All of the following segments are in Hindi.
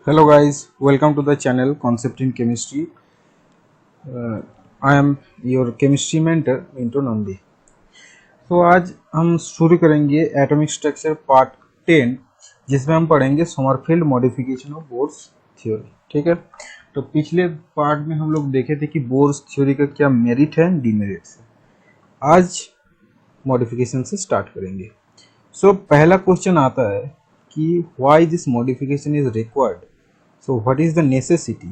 Hello guys, welcome to the channel Concept in Chemistry. I am your chemistry mentor Mintu Nandi. तो आज हम शुरू करेंगे एटॉमिक स्ट्रक्चर पार्ट 10 जिसमें हम पढ़ेंगे Sommerfeld modification of bourse theory. ठीक है, तो पिछले पार्ट में हम लोग देखे थे कि बोर्स थ्योरी का क्या मेरिट है डीमेरिट है। आज मॉडिफिकेशन से स्टार्ट करेंगे। सो पहला क्वेश्चन आता है कि why this modification is required. So what is the necessity?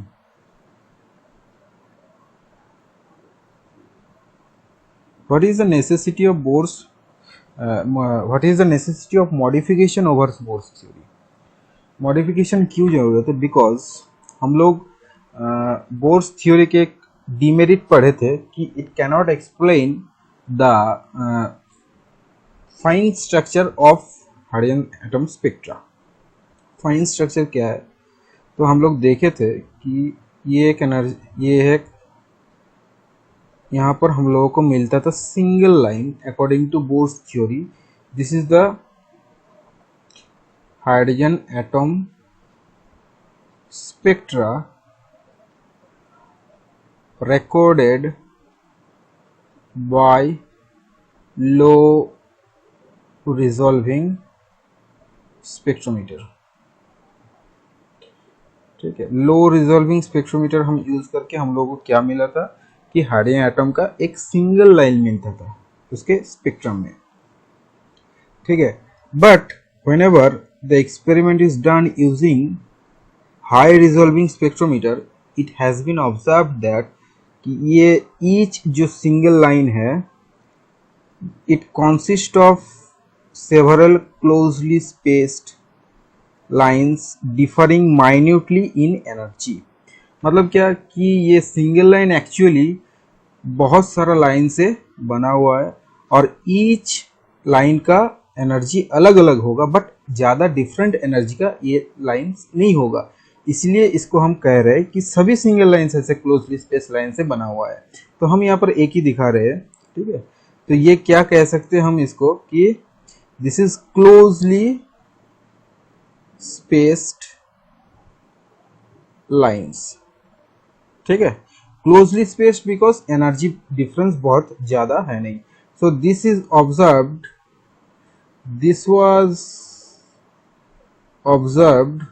What is the necessity of Bohr's? What is the necessity of modification over Bohr's theory? Modification क्यों जरूरत है? Because हम लोग Bohr's theory के एक demerit पढ़े थे कि it cannot explain the fine structure of hydrogen atom spectra. Fine structure क्या है? तो हम लोग देखे थे कि ये एक एनर्जी, ये है यहाँ पर हम लोगों को मिलता था single line according to Bohr's theory. This is the hydrogen atom spectra recorded by low resolving spectrometer। ठीक है, लो रिजॉल्विंग स्पेक्ट्रोमीटर हम यूज करके हम लोगों को क्या मिला था कि हाइड्रोजन एटम का एक सिंगल लाइन मिलता था उसके स्पेक्ट्रम में। ठीक है, but whenever the experiment is done using high resolving spectrometer it has been observed that कि ये ईच जो सिंगल लाइन है it consist of several closely spaced lines differing minutely in energy. मतलब क्या कि ये सिंगल लाइन एक्चुअली बहुत सारा लाइन से बना हुआ है और ईच लाइन का एनर्जी अलग अलग होगा, बट ज़्यादा डिफरेंट एनर्जी का ये लाइन नहीं होगा। इसलिए इसको हम कह रहे हैं कि सभी सिंगल लाइन ऐसे क्लोजली स्पेस लाइन से बना हुआ है। तो हम यहाँ पर एक ही दिखा रहे हैं। ठीक है, तो ये क्या कह सकते हैं हम इसको कि this is closely spaced lines. ठीक है, closely spaced because energy difference बहुत ज्यादा है नहीं। So this is observed, this was observed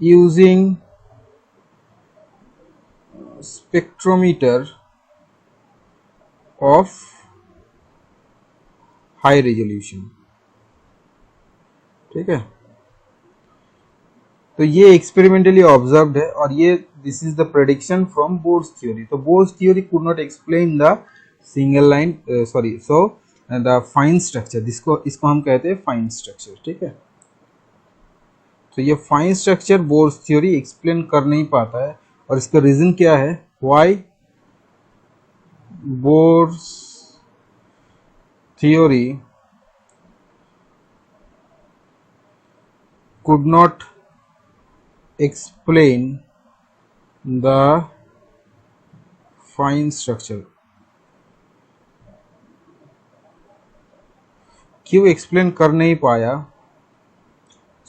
using spectrometer of high resolution. ठीक है, तो ये एक्सपेरिमेंटली ऑब्जर्व्ड है और ये this is the prediction from Bohr's theory. तो Bohr's theory could not explain the single line so the fine structure, इसको हम कहते हैं फाइन स्ट्रक्चर। ठीक है, तो ये fine structure Bohr's theory explain कर नहीं पाता है और इसका रीजन क्या है, why Bohr's theory could not explain the fine structure। क्यों एक्सप्लेन कर नहीं पाया?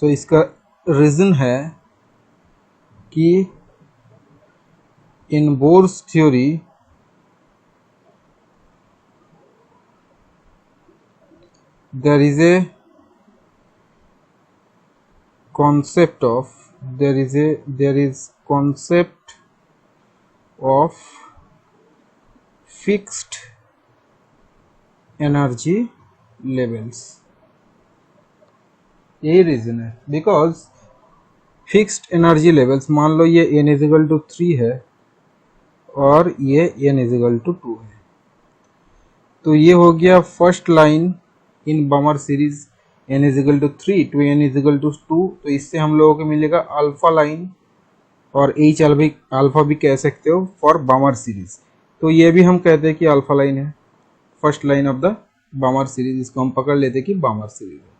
तो इसका रीजन है कि in Bohr's theory there is a concept of there is concept of fixed energy levels। यही रीजन है, बिकॉज फिक्स्ड एनर्जी लेवल्स, मान लो ये n इजिकल टू 3 है और ये n इजिकल टू 2 है, तो ये हो गया first line in Balmer series n is equal to 3 to n is equal to 2। तो इससे हम लोगों को मिलेगा अल्फा लाइन और h अल्फा भी कह सकते हो फॉर बमर सीरीज। तो ये भी हम कहते हैं कि अल्फा लाइन है, first line of the bummer series, इसको हम पकड़ लेते हैं कि बमर सीरीज है।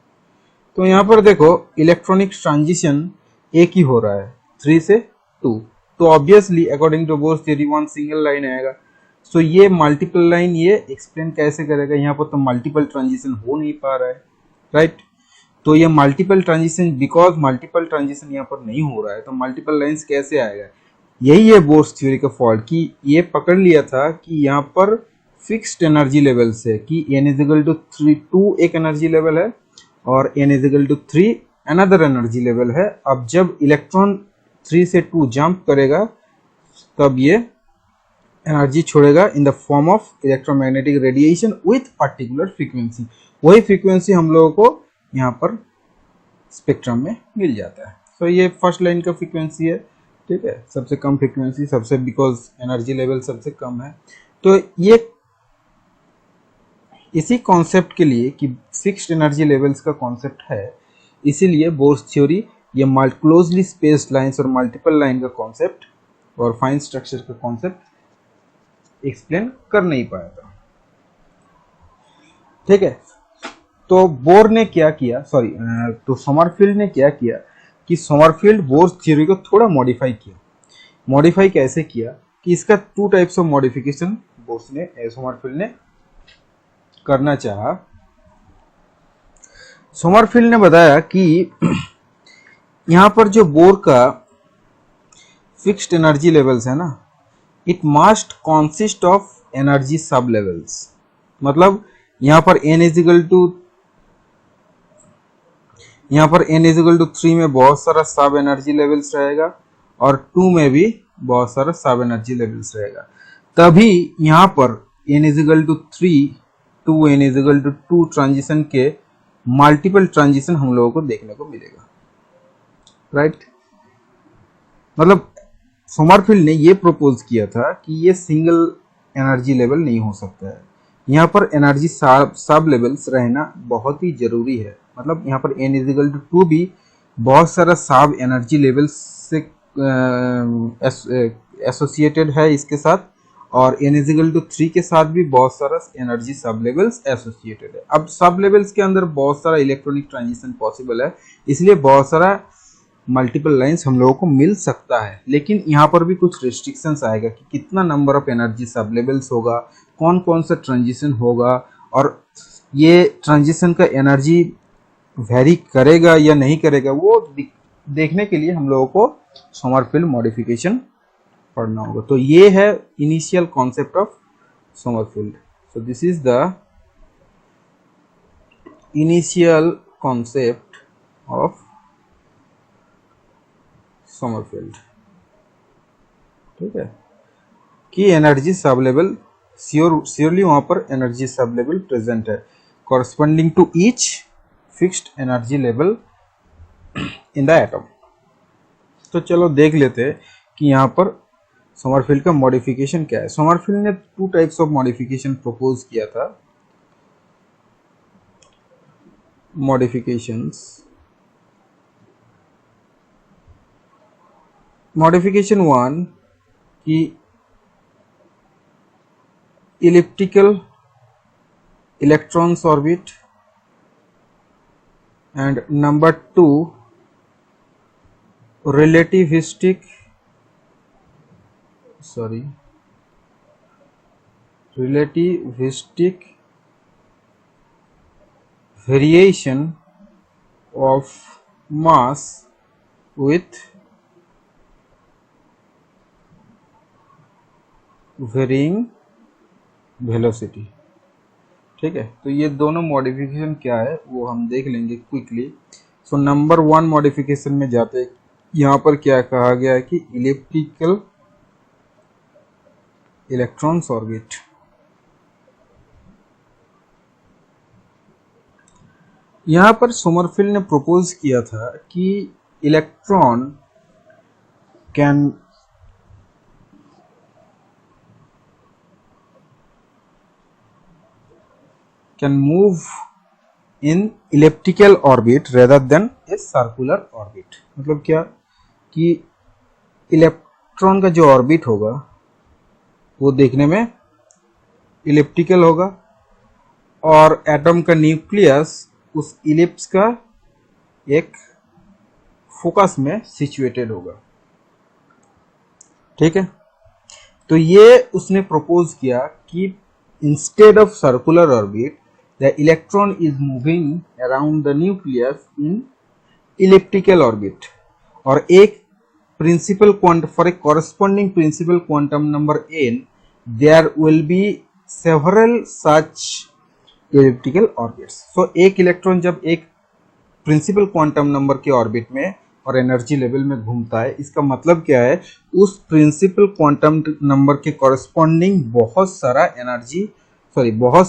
तो यहाँ पर देखो इलेक्ट्रॉनिक ट्रांजिशन एक ही हो रहा है 3 से 2, तो obviously according to Bohr's theory one single line आएगा। सो ये मल्टीपल लाइन ये एक्सप्लेन कैसे करेगा? यहाँ पर तो मल्टीपल ट्रांजिशन हो नहीं पा रहा है, राइट। तो ये multipole transition, because multipole transition यहाँ पर नहीं हो रहा है तो मल्टीपल लाइंस कैसे आएगा। यही है बोर्स थ्योरी का फॉल्ट कि ये पकड़ लिया था कि यहाँ पर फिक्स्ड एनर्जी लेवल से कि n इज इक्वल टू 2 एक एनर्जी लेवल है और n is equal to 3 another energy level है। अब जब इलेक्ट्रॉन 3 से 2 जंप करेगा तब ये एनर्जी छोड़ेगा in the form of electromagnetic radiation with particular frequency. वही फ्रीक्वेंसी हम लोगों को यहाँ पर स्पेक्ट्रम में मिल जाता है। तो ये फर्स्ट लाइन का फ्रीक्वेंसी है, ठीक है, सबसे कम फ्रीक्वेंसी, सबसे बिकॉज एनर्जी लेवल सबसे कम है। तो ये इसी कॉन्सेप्ट के लिए कि फिक्स्ड एनर्जी लेवल्स का कॉन्सेप्ट है, इसीलिए बोर्स थ्योरी ये क्लोजली स्पेस्ड लाइंस और मल्टीपल लाइन का कॉन्सेप्ट और फाइन स्ट्रक्चर का कॉन्सेप्ट एक्सप्लेन कर नहीं पाया था, ठीक है। तो बोर ने क्या किया, तो समरफील्ड ने क्या किया कि समरफील्ड बोर्स थ्योरी को थोड़ा मॉडिफाई किया। मॉडिफाई कैसे किया कि इसका 2 टाइप्स ऑफ मॉडिफिकेशन बोर्स ने समरफील्ड ने करना चाहा। समरफील्ड ने बताया कि यहाँ पर जो बोर का फिक्स्ड एनर्जी लेवल्स है ना, it must consist of energy सब लेवल्स। मतलब यहाँ पर n इज इक्वल टू 3 में बहुत सारा सब एनर्जी लेवल्स रहेगा और 2 में भी बहुत सारा सब एनर्जी लेवल्स रहेगा। तभी यहाँ पर n is equal to 3 to n is equal to 2 transition के मल्टीपल ट्रांजिशन हम लोगों को देखने को मिलेगा, राइट। मतलब समरफील्ड ने ये प्रपोज किया था कि ये सिंगल एनर्जी लेवल नहीं हो सकता है, यहाँ पर एनर्जी सब लेवल्स रहना बहुत ही जरूरी है। मतलब यहाँ पर n इज इक्वल टू 2 भी बहुत सारा सब एनर्जी लेवल्स से एसोसिएटेड है इसके साथ, और n इज इक्वल टू 3 के साथ भी बहुत सारा एनर्जी सब लेवल्स एसोसिएटेड है। अब सब लेवल्स के अंदर बहुत सारा इलेक्ट्रॉनिक ट्रांजिशन पॉसिबल है, इसलिए बहुत सारा मल्टीपल लाइंस हम लोगों को मिल सकता है। लेकिन यहाँ पर भी कुछ रिस्ट्रिक्शंस आएगा कि कितना नंबर ऑफ एनर्जी सब लेवल्स होगा, कौन कौन सा ट्रांजिशन होगा, और ये ट्रांजिशन का एनर्जी वेरी करेगा या नहीं करेगा, वो देखने के लिए हम लोगों को समरफील्ड मॉडिफिकेशन पढ़ना होगा। तो ये है initial concept of Sommerfeld. So this is the initial concept of Sommerfeld, ठीक है, कि एनर्जी सब लेवल श्योरली वहां पर एनर्जी सब लेवल प्रेजेंट है corresponding to each fixed energy level in the atom. तो चलो देख लेते हैं कि यहाँ पर समरफील्ड का मॉडिफिकेशन क्या है। समरफील्ड ने 2 टाइप्स ऑफ मॉडिफिकेशन प्रपोज किया था। मॉडिफिकेशन 1 की elliptical electrons orbit, and number 2 relativistic variation of mass with varying velocity, ठीक है। तो ये दोनों मॉडिफिकेशन क्या है वो हम देख लेंगे क्विकली। सो नंबर 1 मॉडिफिकेशन में जाते हैं। यहाँ पर क्या कहा गया है कि इलिप्टिकल इलेक्ट्रॉन्स ऑर्बिट, यहाँ पर सोमरफेल्ड ने प्रपोज किया था कि electron can move in elliptical orbit rather than a circular orbit। मतलब क्या कि इलेक्ट्रॉन का जो ऑर्बिट होगा वो देखने में इलिप्टिकल होगा और एटम का न्यूक्लियस उस इलिप्स का एक फोकस में सिचुएटेड होगा, ठीक है। तो ये उसने प्रपोज किया कि instead of circular orbit the electron is moving around the nucleus in elliptical orbit. और एक principal quantum for a corresponding principal quantum number n there will be several such elliptical orbits. So एक इलेक्ट्रॉन जब एक प्रिंसिपल क्वांटम नंबर के ऑर्बिट में और एनर्जी लेवल में घूमता है, इसका मतलब क्या है, उस प्रिंसिपल क्वांटम नंबर के कॉरेस्पॉन्डिंग बहुत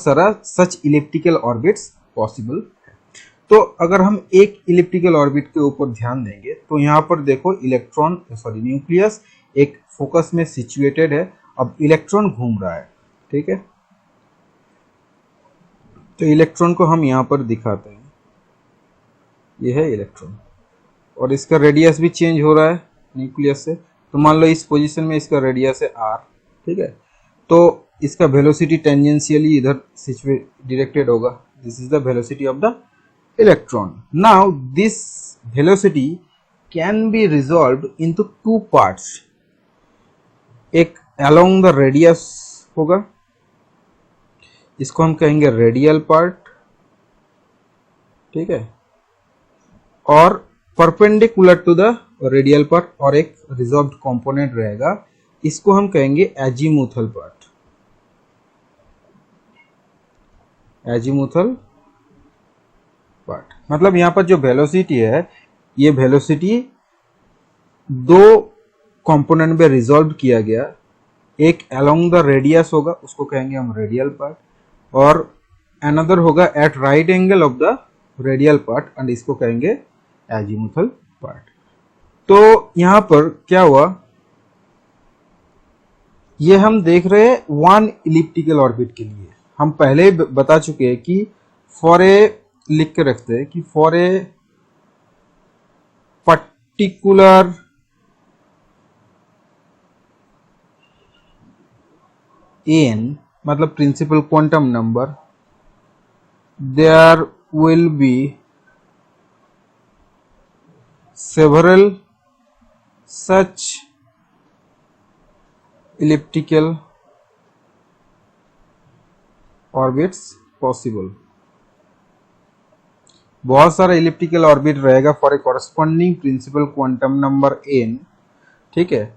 सारा सच इलिप्टिकल ऑर्बिट्स पॉसिबल। तो अगर हम एक इलिप्टिकल ऑर्बिट के ऊपर ध्यान देंगे तो यहाँ पर देखो न्यूक्लियस एक फोकस में सिचुएटेड है। अब इलेक्ट्रॉन घूम रहा है, ठीक है। तो इलेक्ट्रॉन को हम यहाँ पर दिखाते हैं, ये है इलेक्ट्रॉन और इसका रेडियस भी चेंज हो रहा है न्यूक्लियस से। तो मान लो इस पोजीशन में इसका रेडियस है r, ठीक है। तो इसका वेलोसिटी टेंजेंशियली इधर डायरेक्टेड होगा। This is the velocity of the electron. Now this velocity can be resolved into two parts. एक along the radius होगा, इसको हम कहेंगे रेडियल पार्ट, ठीक है, और perpendicular to the radial part और एक रिजॉल्व्ड कंपोनेंट रहेगा, इसको हम कहेंगे एजीमुथल पार्ट। एजीमुथल पार्ट मतलब यहाँ पर जो वेलोसिटी है, ये वेलोसिटी दो कंपोनेंट में रिजॉल्व किया गया। एक अलोंग द रेडियस होगा, उसको कहेंगे हम रेडियल पार्ट, और अनदर होगा at right angle of the radial part and इसको कहेंगे एजीमुथल पार्ट। तो यहाँ पर क्या हुआ, ये हम देख रहे हैं वन इलिप्टिकल ऑर्बिट के लिए। हम पहले बता चुके हैं कि फॉर ए, लिख के रखते हैं कि फॉर ए पर्टिकुलर n मतलब principal quantum number, there will be several such elliptical orbits possible. बहुत सारा इलिप्टिकल ऑर्बिट रहेगा for a corresponding principal quantum number n, ठीक है।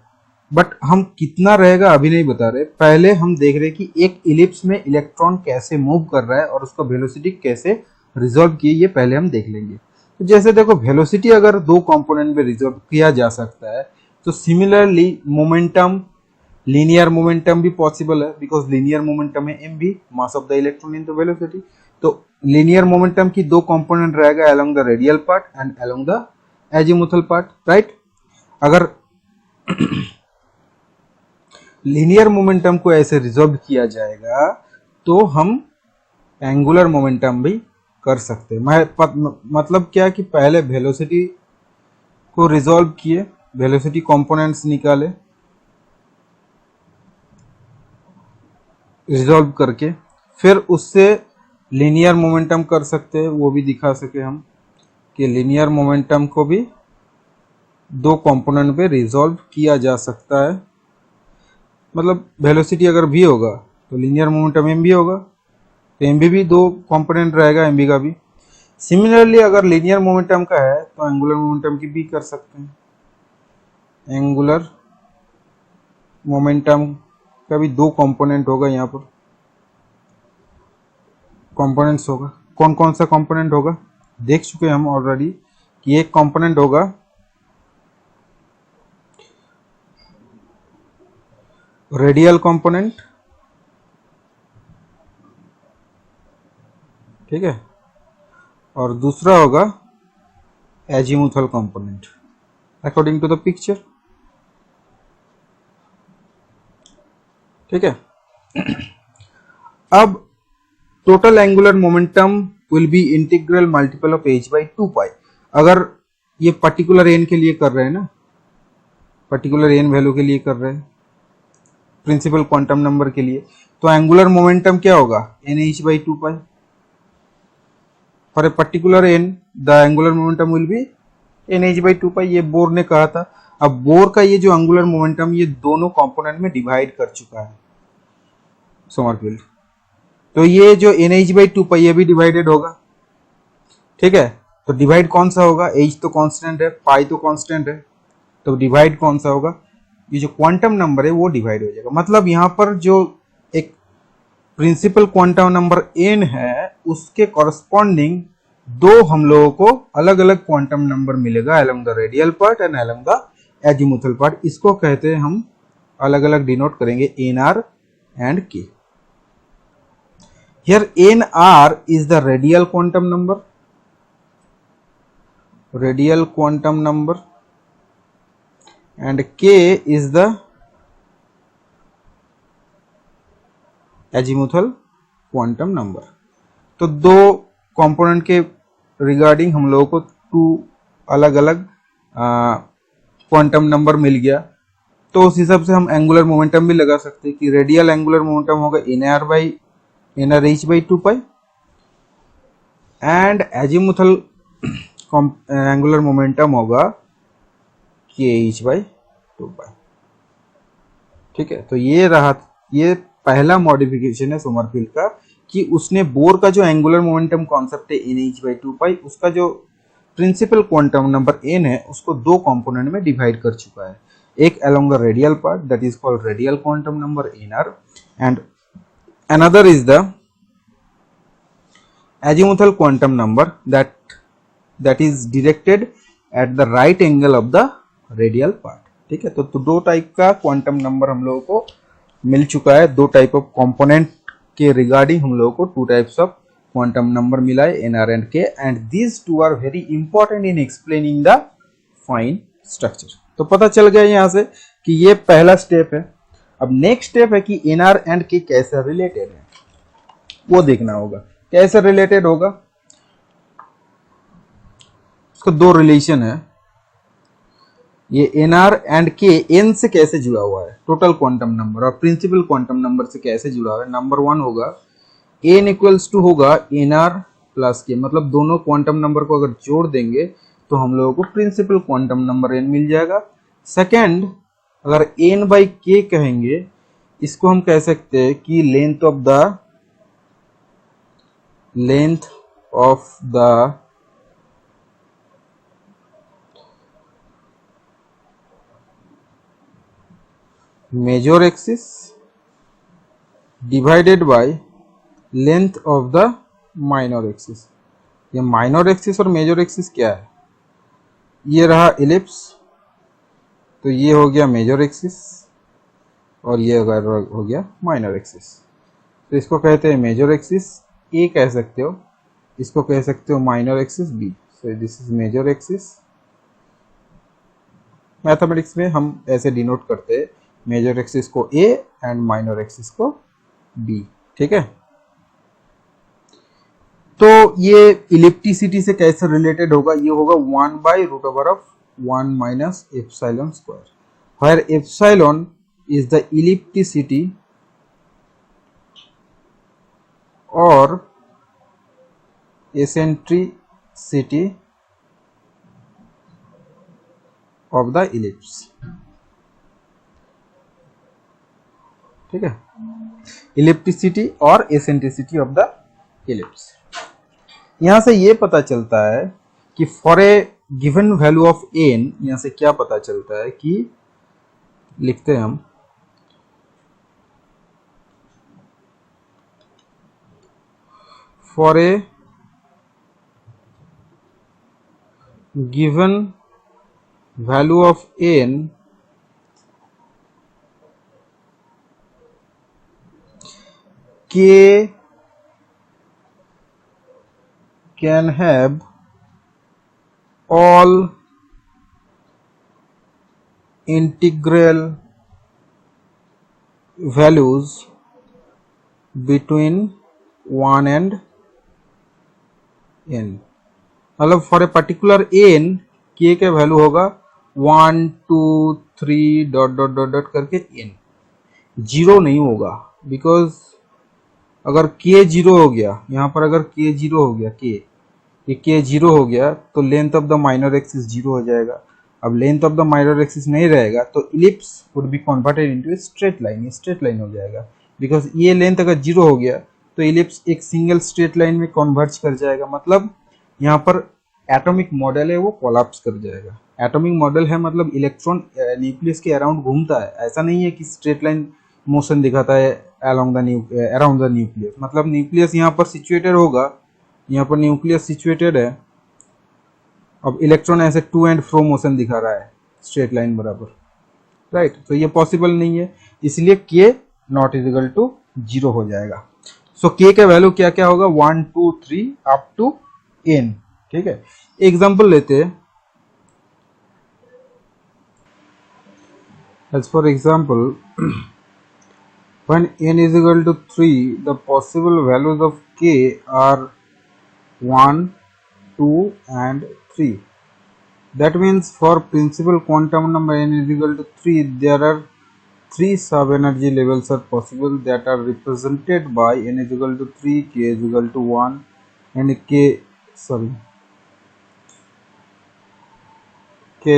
बट हम कितना रहेगा अभी नहीं बता रहे, पहले हम देख रहे कि एक इलिप्स में इलेक्ट्रॉन कैसे मूव कर रहा है और उसका वेलोसिटी कैसे रिजॉल्व किए, ये पहले हम देख लेंगे। तो जैसे देखो वेलोसिटी अगर दो कंपोनेंट में रिजॉल्व किया जा सकता है, तो सिमिलरली मोमेंटम, लीनियर मोमेंटम भी पॉसिबल है, बिकॉज लीनियर मोमेंटम है mv, mass of the electron into velocity. तो लीनियर मोमेंटम की दो कंपोनेंट रहेगा along the radial part and along the azimuthal part, right. अगर लीनियर मोमेंटम को ऐसे रिजॉल्व किया जाएगा तो हम एंगुलर मोमेंटम भी कर सकते हैं। मतलब क्या कि पहले वेलोसिटी को रिजॉल्व किए, वेलोसिटी कंपोनेंट्स निकाले रिजॉल्व करके, फिर उससे लीनियर मोमेंटम कर सकते हैं, वो भी दिखा सके हम कि लीनियर मोमेंटम को भी दो कंपोनेंट पे रिजॉल्व किया जा सकता है। मतलब वेलोसिटी अगर v होगा तो लीनियर मोमेंटम mv होगा, तो mv भी दो कंपोनेंट रहेगा mv का भी। सिमिलरली अगर लीनियर मोमेंटम का है तो एंगुलर मोमेंटम की भी कर सकते हैं। एंगुलर मोमेंटम का भी दो कंपोनेंट होगा, यहाँ पर कंपोनेंट्स होगा। कौन कौन सा कंपोनेंट होगा देख चुके हैं हम ऑलरेडी कि एक कंपोनेंट होगा रेडियल कंपोनेंट, ठीक है, और दूसरा होगा azimuthal component according to the picture, ठीक है। अब total angular momentum will be integral multiple of h by 2 pi. अगर ये पर्टिकुलर n के लिए कर रहे हैं ना, पर्टिकुलर n वैल्यू के लिए कर रहे हैं प्रिंसिपल क्वांटम नंबर के लिए, तो एंगुलर मोमेंटम क्या होगा nh by 2 pi. For a particular n the angular momentum will B nh by 2 पाई, ये बोर ने कहा था। अब बोर का ये जो एंगुलर मोमेंटम ये दोनों कंपोनेंट में डिवाइड कर चुका है सोमरफेल्ड, तो ये जो एन एच बाई टू पाई ये भी डिवाइडेड होगा, ठीक है। तो डिवाइड कौन सा होगा, एच तो कांस्टेंट है, पाई तो कांस्टेंट है, तो डिवाइड कौन सा होगा, ये जो क्वांटम नंबर है वो डिवाइड हो जाएगा। मतलब यहाँ पर जो एक प्रिंसिपल क्वांटम नंबर n है उसके कॉरस्पॉन्डिंग दो हम लोगों को अलग अलग क्वांटम नंबर मिलेगा along the radial part and along the azimuthal part. इसको कहते हैं हम अलग अलग डिनोट करेंगे nr and k। Here nr is the radial quantum number, and k is the azimuthal quantum number। तो दो कंपोनेंट के रिगार्डिंग हम लोगों को टू अलग अलग क्वांटम नंबर मिल गया। तो उस हिसाब से हम एंगुलर मोमेंटम भी लगा सकते हैं कि रेडियल एंगुलर मोमेंटम होगा nr h by 2 pi and azimuthal angular momentum होगा kh by 2 pi। ठीक है, तो ये रहा, ये पहला मॉडिफिकेशन है सोमरफेल्ड का कि उसने बोर का जो एंगुलर मोमेंटम कॉन्सेप्ट है nh by 2 pi, उसका जो प्रिंसिपल क्वांटम नंबर n है उसको दो कंपोनेंट में डिवाइड कर चुका है। एक along the radial part that is called radial quantum number nr and another is the azimuthal quantum number that is directed at the right angle of the radial part। ठीक है, तो दो टाइप का क्वांटम नंबर हम लोगों को मिल चुका है, दो टाइप ऑफ कंपोनेंट के रिगार्डिंग हम लोगों को two types of quantum number मिला है nr and k and these two are very important in explaining the fine structure। तो पता चल गया यहाँ से कि ये पहला स्टेप है। अब नेक्स्ट स्टेप है कि nr and k कैसे रिलेटेड है वो देखना होगा। कैसे रिलेटेड होगा, उसका दो रिलेशन है। ये nr and k n से कैसे जुड़ा हुआ है, टोटल क्वांटम नंबर और प्रिंसिपल क्वांटम नंबर से कैसे जुड़ा हुआ है। नंबर वन होगा n इक्वल्स टू होगा nr प्लस k, मतलब दोनों क्वांटम नंबर को अगर जोड़ देंगे तो हम लोगों को प्रिंसिपल क्वांटम नंबर n मिल जाएगा। सेकेंड, अगर n बाई k कहेंगे, इसको हम कह सकते हैं कि length of the major axis divided by length of the minor axis. ये माइनर एक्सिस और मेजर एक्सिस क्या है, ये रहा इलिप्स, तो ये हो गया मेजर एक्सिस और ये हो गया माइनर एक्सिस। तो इसको कहते हैं मेजर एक्सिस ए कह सकते हो, इसको कह सकते हो minor axis B. So this is major axis. Mathematics में हम ऐसे डिनोट करते हैं मेजर एक्सिस को ए एंड माइनर एक्सिस को बी। ठीक है, तो ये इलिप्टिसिटी से कैसे रिलेटेड होगा, ये होगा 1 by root over of 1 minus epsilon square, where epsilon is the ellipticity और एसेंट्रिसिटी ऑफ द इलिप्स। ठीक है, इलिप्टिसिटी और एसेंट्रिसिटी ऑफ द इलिप्स। यहां से ये पता चलता है कि for A given value of n, यहां से क्या पता चलता है कि लिखते हैं हम for a given value of n k can have all integral values between 1 and n। मतलब for a particular n k का वैल्यू होगा 1 2 3 डॉट डॉट डॉट डॉट करके n, जीरो नहीं होगा। बिकॉज अगर k जीरो हो गया, यहाँ पर अगर k जीरो हो गया, ये k जीरो हो गया तो length of the minor axis zero हो जाएगा। अब length of the minor axis नहीं रहेगा तो ellipse would be converted into straight line, straight line हो जाएगा। बिकॉज ये लेंथ अगर जीरो हो गया तो इलिप्स एक सिंगल स्ट्रेट लाइन में कन्वर्ज कर जाएगा, मतलब यहाँ पर एटॉमिक मॉडल है वो कोलैप्स कर जाएगा। एटॉमिक मॉडल है मतलब इलेक्ट्रॉन न्यूक्लियस के अराउंड घूमता है, ऐसा नहीं है कि स्ट्रेट लाइन मोशन दिखाता है अराउंड द न्यूक्लियस। मतलब न्यूक्लियस यहाँ पर सिचुएटेड होगा, यहाँ पर न्यूक्लियस सिचुएटेड है, अब इलेक्ट्रॉन ऐसे टू एंड फ्रो मोशन दिखा रहा है स्ट्रेट लाइन बराबर, राइट। तो ये पॉसिबल नहीं है, इसलिए k नॉट इजिकल टू 0 हो जाएगा। सो k का वैल्यू क्या क्या होगा, 1 2 3 अप टू n, ठीक है। एग्जांपल लेते हैं, as for example when n is equal to 3 the possible values of k are 1 2 and 3. That means for principal quantum number n is equal to 3 there are 3 sub energy levels are possible that are represented by n is equal to 3, k is equal to 1 and k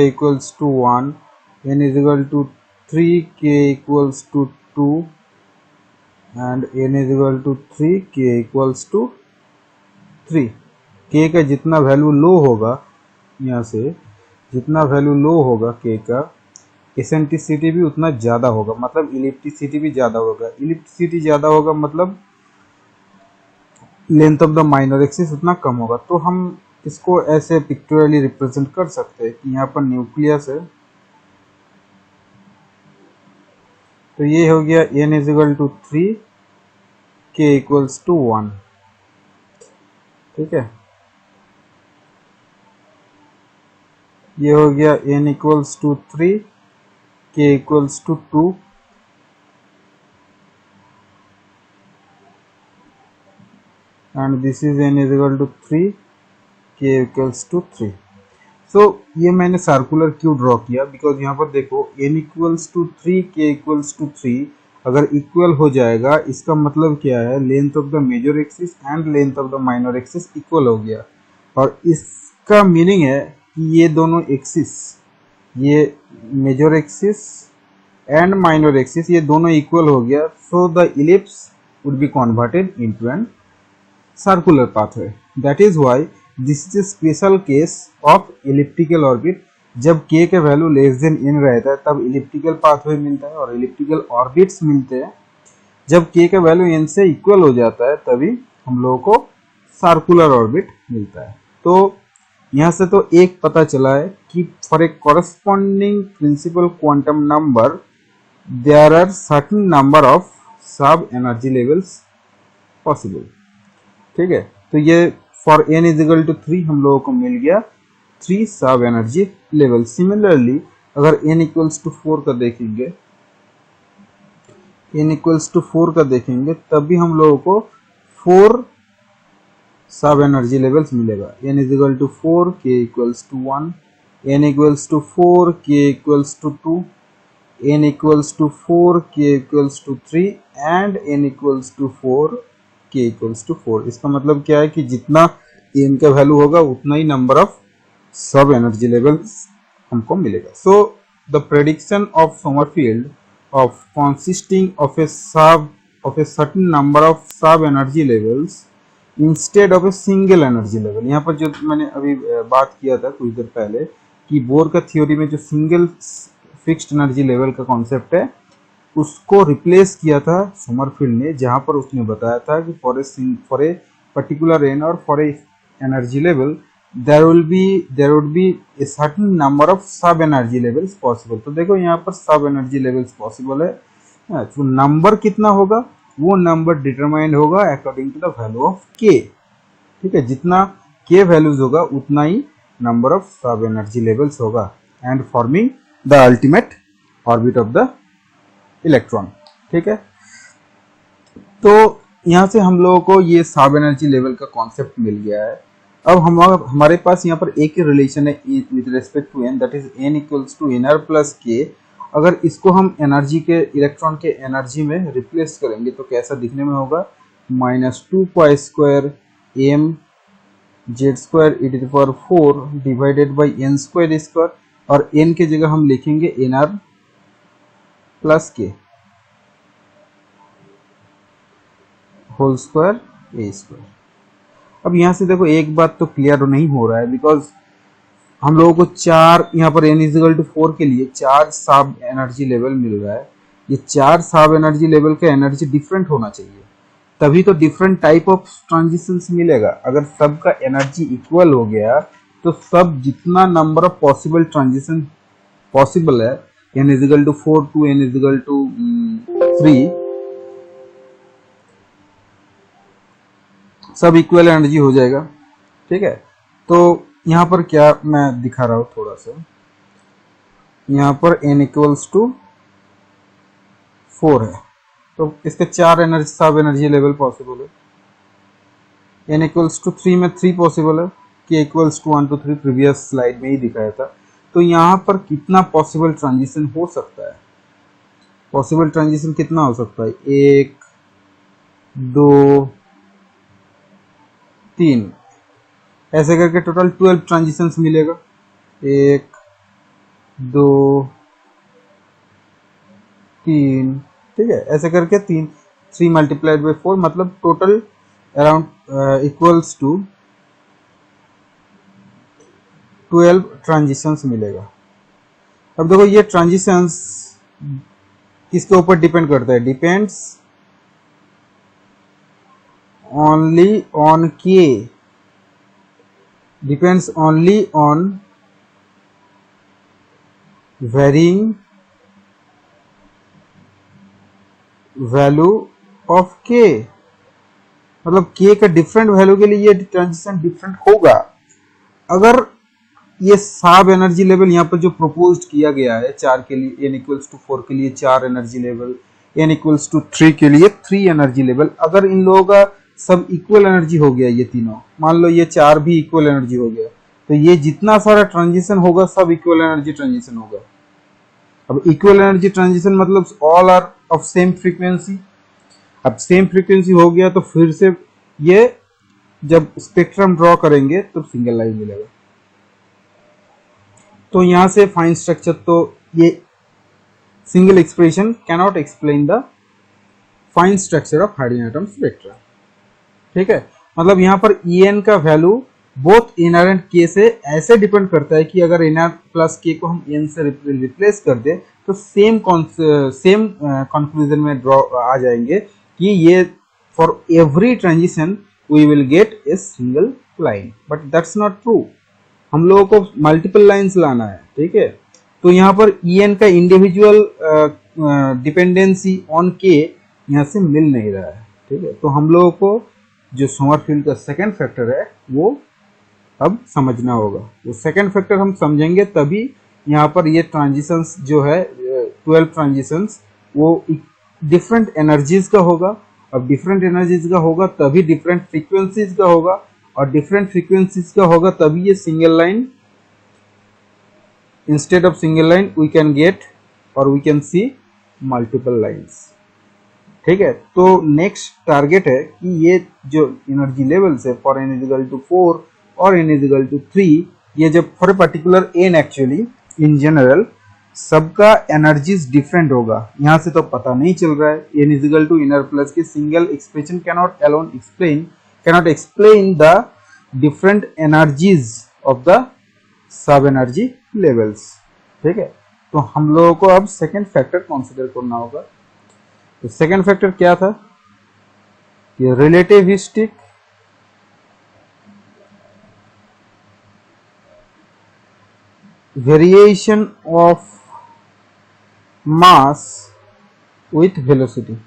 equals to 1, n is equal to 3, k equals to 2 and n is equal to 3, k equals to 3. k का जितना वैल्यू लो होगा, यहाँ से जितना वैल्यू लो होगा k का, एसेंट्रिसिटी भी उतना ज़्यादा होगा, मतलब इलिप्टिसिटी भी ज़्यादा होगा। इलिप्टिसिटी ज़्यादा होगा मतलब length of the minor axis उतना कम होगा। तो हम इसको ऐसे पिक्टोरियली रिप्रेजेंट कर सकते हैं कि यहाँ पर न्यूक्लियस है, तो ये हो गया n is equal to 3, k equals to 1, ठीक है। ये हो गया n equals to 3, k equals to 2 and this is n is equal to 3, k equals to 3. So ये मैंने सर्कुलर क्यों ड्रॉ किया, बिकॉज यहाँ पर देखो n equals to 3, k equals to 3 अगर इक्वल हो जाएगा, इसका मतलब क्या है, length of the major axis and length of the minor axis equal हो गया, और इसका मीनिंग है कि ये दोनों एक्सिस, ये major axis and minor axis, ये दोनों इक्वल हो गया। So the ellipse would be converted into an circular pathway. That is why this is a special case of elliptical orbit. जब k के वैल्यू लेस देन n रहता है तब इलिप्टिकल पाथवे मिलता है और इलिप्टिकल ऑर्बिट्स मिलते हैं। जब k का वैल्यू n से इक्वल हो जाता है तभी हम लोगों को सर्कुलर ऑर्बिट मिलता है। तो यहाँ से तो एक पता चला है कि for a corresponding principal quantum number there are certain number of sub energy levels possible, ठीक है। तो ये for n is equal to 3 हम लोगों को मिल गया 3 सब एनर्जी लेवल। सिमिलरली अगर n इक्वल्स टू 4 का देखेंगे, n इक्वल्स टू 4 का देखेंगे तब भी हम लोगों को 4 सब एनर्जी लेवल्स मिलेगा। n is equal to 4, k equals to 1, n equals to 4, k equals to 2, n equals to 4, k equals to 3 and n equals to 4, k equals to 4। इसका मतलब क्या है कि जितना n का वैल्यू होगा उतना ही number of sub energy levels हमको मिलेगा। So the prediction of Sommerfeld of consisting of a certain number of sub energy levels instead of a single energy level. यहाँ पर जो मैंने अभी बात किया था कुछ देर पहले कि बोर का थ्योरी में जो सिंगल फिक्स्ड एनर्जी लेवल का कॉन्सेप्ट है उसको रिप्लेस किया था सोमरफील्ड ने, जहाँ पर उसने बताया था कि फॉर ए पर्टिकुलर एन और for a energy level there would be a certain number of sub energy levels possible. तो देखो यहाँ पर सब एनर्जी लेवल्स पॉसिबल है, तो नंबर कितना होगा वो नंबर डिटरमाइंड होगा according to the value of k, ठीक है। जितना k वैल्यूज होगा उतना ही number of sub energy levels होगा and forming the ultimate orbit of the electron, ठीक है। तो यहाँ से हम लोगों को ये सब एनर्जी लेवल का कॉन्सेप्ट मिल गया है। अब हमारे पास यहाँ पर एक ही रिलेशन है with respect to n, that is n equals to nr plus k। अगर इसको हम एनर्जी के इलेक्ट्रॉन के एनर्जी में रिप्लेस करेंगे तो कैसा दिखने में होगा, -2 pi square m z square e to the power 4 divided by n square square, और n के जगह हम लिखेंगे nr plus k, whole square a square. अब यहाँ से देखो एक बात तो क्लियर नहीं हो रहा है, बिकॉज हम लोगों को चार, यहाँ पर n इजिकल टू 4 के लिए चार सब एनर्जी लेवल मिल रहा है। ये चार सब एनर्जी लेवल का एनर्जी डिफरेंट होना चाहिए, तभी तो डिफरेंट टाइप ऑफ ट्रांजिशंस मिलेगा। अगर सबका एनर्जी इक्वल हो गया तो सब जितना number of possible transition possible है, n is equal to 4 to n is equal to 3, सब इक्वल एनर्जी हो जाएगा। ठीक है, तो यहाँ पर क्या मैं दिखा रहा हूँ थोड़ा सा, यहाँ पर n इक्वल्स टू 4 है, तो इसके चार energy sub energy level possible है। n इक्वल्स टू 3 में 3 पॉसिबल है, k equals to 1 to 3 previous slide में ही दिखाया था। तो यहाँ पर कितना पॉसिबल ट्रांजिशन हो सकता है? पॉसिबल ट्रांजिशन कितना हो सकता है? 1 2 3, ऐसे करके टोटल 12 ट्रांजिशंस मिलेगा। 1 2 3, ठीक है, ऐसे करके 3 मल्टीप्लाइड बाई 4, मतलब total around equals to 12 transitions मिलेगा। अब देखो ये ट्रांजिशंस किसके ऊपर डिपेंड करता है? Depends only on k, depends only on varying value of k, मतलब के का डिफरेंट वैल्यू के लिए ये ट्रांजिशन डिफरेंट होगा। अगर ये सब एनर्जी लेवल यहाँ पर जो प्रपोज्ड किया गया है चार के लिए, n इक्वल्स टू 4 के लिए 4 energy level, n equals to 3 के लिए 3 एनर्जी लेवल, अगर इन लोगों का सब इक्वल एनर्जी हो गया, ये तीनों मान लो ये चार भी इक्वल एनर्जी हो गया, तो ये जितना सारा ट्रांजिशन होगा सब इक्वल एनर्जी ट्रांजिशन होगा। अब इक्वल एनर्जी ट्रांजिशन मतलब all are of same frequency. अब सेम फ्रीक्वेंसी हो गया तो फिर से ये जब स्पेक्ट्रम ड्रॉ करेंगे तो सिंगल लाइन मिलेगा। तो यहां से फाइन स्ट्रक्चर, तो ये single expression cannot explain the fine structure of hydrogen atom spectra. ठीक है, मतलब यहाँ पर En का वैल्यू बोथ एनआर एंड के से ऐसे डिपेंड करता है कि अगर एनआर प्लस के को हम एन से रिप्लेस कर दे तो सेम कंक्लूजन में ड्रॉ आ जाएंगे कि ये for every transition we will get a single line, but that's not true. हम लोगों को मल्टीपल लाइंस लाना है। ठीक है, तो यहाँ पर En का इंडिविजुअल डिपेंडेंसी ऑन के यहाँ से मिल नहीं रहा है। ठीक है, तो हम लोगों को जो समरफील्ड का सेकंड फैक्टर है वो अब समझना होगा। वो सेकंड फैक्टर हम समझेंगे तभी यहाँ पर ये ट्रांजिशंस जो है 12 ट्रांजिशंस वो डिफरेंट एनर्जीज का होगा। अब डिफरेंट एनर्जीज का होगा तभी डिफरेंट फ्रीक्वेंसीज का होगा, और डिफरेंट फ्रीक्वेंसीज का होगा तभी ये single line, instead of single line we can get और we can see multiple lines. ठीक है, तो नेक्स्ट टारगेट है कि ये जो एनर्जी लेवल्स है फॉर n इजिकल टू 4 और n इजिकल टू 3, ये जब for a particular n actually in general सबका एनर्जीज डिफरेंट होगा। यहाँ से तो पता नहीं चल रहा है। n is equal to inner plus की single expression cannot explain the different energies of the सब एनर्जी लेवल्स। ठीक है, तो हम लोगों को अब सेकेंड फैक्टर कंसिडर करना होगा। तो सेकेंड फैक्टर क्या था कि relativistic variation of mass with velocity.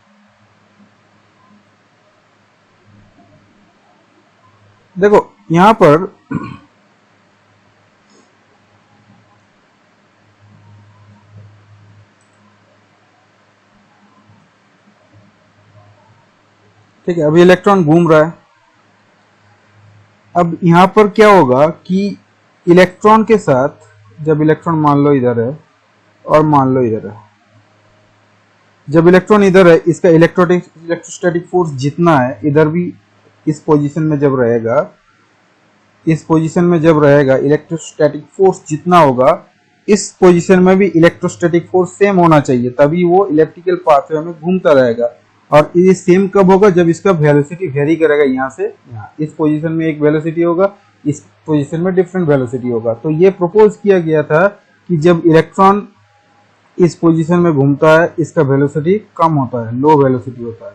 देखो यहां पर ठीक है, अभी इलेक्ट्रॉन घूम रहा है। अब यहां पर क्या होगा कि इलेक्ट्रॉन के साथ, जब इलेक्ट्रॉन मान लो इधर है और मान लो इधर है, जब इलेक्ट्रॉन इधर है इसका इलेक्ट्रोस्टैटिक फोर्स जितना है इधर भी इस पोजीशन में जब रहेगा, इस पोजीशन में जब रहेगा इलेक्ट्रोस्टैटिक फोर्स जितना होगा इस पोजीशन में भी इलेक्ट्रोस्टैटिक फोर्स सेम होना चाहिए, तभी वो इलेक्ट्रिकल पाथवे में घूमता रहेगा। और ये सेम कब होगा, जब इसका वेलोसिटी वेरी करेगा यहाँ से यहाँ, इस पोजीशन में एक वेलोसिटी होगा, इस पोजीशन में डिफरेंट वेलोसिटी होगा। तो ये प्रपोज किया गया था कि जब इलेक्ट्रॉन इस पोजीशन में घूमता है इसका वेलोसिटी कम होता है, लो वेलोसिटी होता है।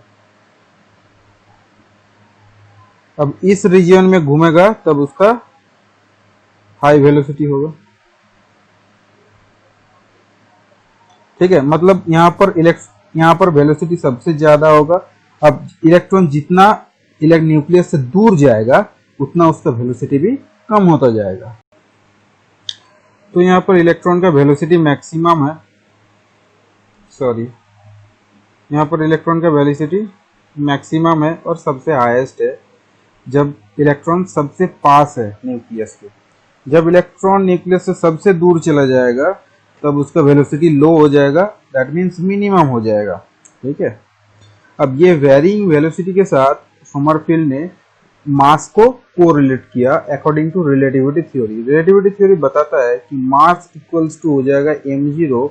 अब इस रीजन में घूमेगा तब उसका हाई वेलोसिटी होगा। ठीक है, मतलब यहाँ पर वेलोसिटी सबसे ज्यादा होगा। अब इलेक्ट्रॉन जितना न्यूक्लियस से दूर जाएगा उतना उसका वेलोसिटी भी कम होता जाएगा। तो यहाँ पर इलेक्ट्रॉन का वेलोसिटी मैक्सिमम है, यहाँ पर इलेक्ट्रॉन का वेलोसिटी मैक्सिमम है और सबसे हाईएस्ट है जब इलेक्ट्रॉन सबसे पास है न्यूक्लियस के। जब इलेक्ट्रॉन न्यूक्लियस से सबसे दूर चला जाएगा तब उसका वेलोसिटी लो हो जाएगा, दैट मीन्स मिनिमम हो जाएगा। ठीक है, अब ये वेरिंग वेलोसिटी के साथ सोमरफेल्ड ने मास को कोरिलेट किया according to relativity theory. Relativity theory बताता है कि मास इक्वल्स टू हो जाएगा m0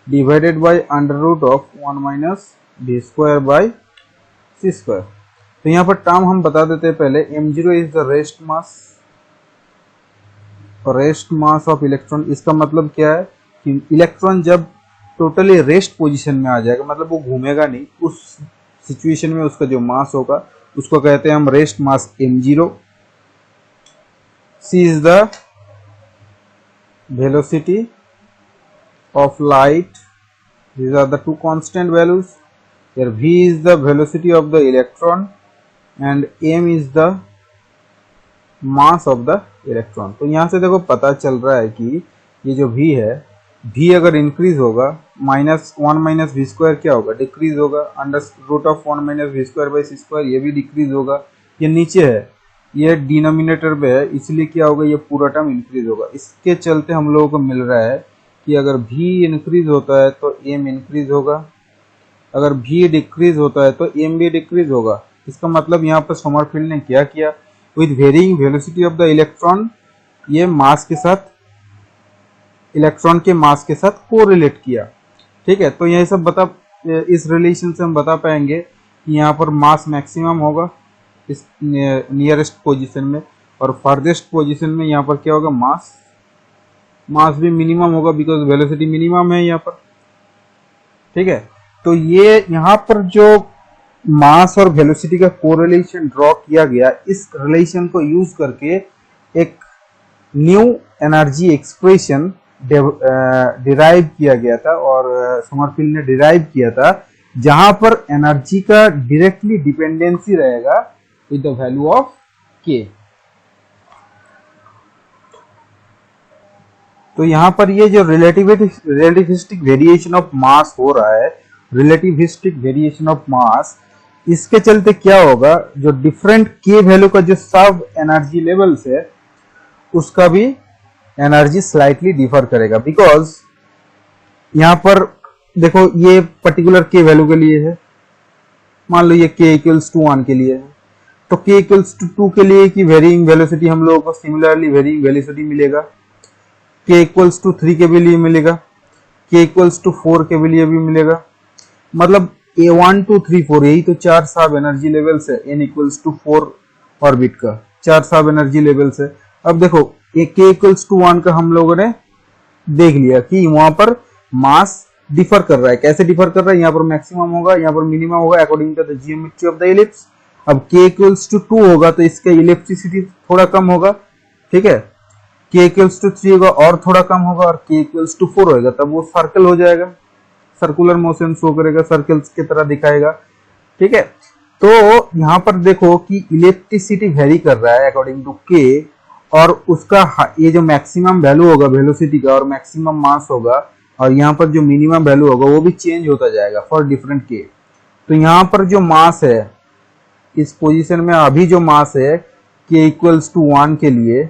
divided by under root of 1 minus v square by c square. तो यहाँ पर टर्म हम बता देते हैं पहले। m0 is the rest mass of electron. इसका मतलब क्या है कि इलेक्ट्रॉन जब टोटली रेस्ट पोजीशन में आ जाएगा, मतलब वो घूमेगा नहीं, उस सिचुएशन में उसका जो मास होगा उसको कहते हैं हम rest mass m0। c is the velocity of light, these are the two constant values। here v is the velocity of the electron and m is the mass of the electron. तो यहाँ से देखो पता चल रहा है कि ये जो v है, v अगर इंक्रीज होगा -1 माइनस वी स्क्वायर क्या होगा, डिक्रीज होगा। Under root of 1 minus v square by c square ये भी डिक्रीज होगा। ये नीचे है, ये डिनोमिनेटर पे है, इसलिए क्या होगा, ये पूरा टर्म इंक्रीज होगा। इसके चलते हम लोगों को मिल रहा है कि अगर v इंक्रीज होता है तो m इंक्रीज होगा, अगर v डिक्रीज होता है तो m भी डिक्रीज होगा। इसका मतलब यहाँ पर सोमरफेल्ड ने क्या किया, with varying velocity of the electron ये मास के साथ, इलेक्ट्रॉन के मास के साथ कोरिलेट किया। ठीक है, तो यही सब इस रिलेशन से हम बता पाएंगे कि यहाँ पर मास मैक्सिमम होगा इस नियरेस्ट पोजीशन में, और फर्देस्ट पोजीशन में यहाँ पर क्या होगा, मास भी मिनिमम होगा, बिकॉज वेलोसिटी मिनिमम है यहाँ पर। ठीक है, तो ये यहाँ पर जो मास और वेलोसिटी का कोरिलेशन ड्रॉ किया गया, इस रिलेशन को यूज करके एक न्यू एनर्जी एक्सप्रेशन डिराइव किया गया था, और सोमरफेल्ड ने डिराइव किया था, जहां पर एनर्जी का डायरेक्टली डिपेंडेंसी रहेगा with the value of k। तो यहां पर ये जो रिलेटिविस्टिक वेरिएशन ऑफ मास हो रहा है, रिलेटिविस्टिक वेरिएशन ऑफ मास, इसके चलते क्या होगा, जो डिफरेंट k वैल्यू का जो सब एनर्जी लेवल्स है उसका भी एनर्जी स्लाइटली डिफर करेगा। बिकॉज यहां पर देखो ये पर्टिकुलर k वैल्यू के लिए है, मान लो ये k इक्वल्स टू 1 के लिए है, तो k इक्वल्स टू 2 के लिए की वेरिंग वेलोसिटी हम लोगों को सिमिलरली वेरिंग वेलोसिटी मिलेगा, k इक्वल्स टू 3 के भी लिए मिलेगा, k इक्वल्स टू 4 के भी लिए भी मिलेगा। मतलब A1 2 3 4 यही तो 4 सब एनर्जी लेवल्स है, n इक्वल्स टू 4 ऑर्बिट का 4 सब एनर्जी लेवल्स है। अब देखो k इक्वल्स टू 1 का हम लोगों ने देख लिया कि वहां पर मास डिफर कर रहा है। कैसे डिफर कर रहा है, यहाँ पर मैक्सिमम होगा, यहाँ पर मिनिमम होगा according to the geometry of the ellipse. अब k इक्वल्स टू 2 होगा तो इसका इलेक्ट्रिसिटी थोड़ा कम होगा। ठीक है, k इक्वल्स टू 3 होगा और थोड़ा कम होगा, और k इक्वल्स टू 4 होगा तब वो सर्कल हो जाएगा, सर्कुलर मोशन शो करेगा, सर्कल्स की तरह दिखाएगा। ठीक है, तो यहाँ पर देखो कि इलेक्ट्रिसिटी वेरी कर रहा है अकॉर्डिंग टू k, और उसका ये जो मैक्सिमम वैल्यू होगा वेलोसिटी का और मैक्सिमम मास होगा, और यहाँ पर जो मिनिमम वैल्यू होगा वो भी चेंज होता जाएगा फॉर डिफरेंट k। तो यहाँ पर जो मास है इस पोजीशन में, अभी जो मास है k इक्वल्स टू 1 के लिए,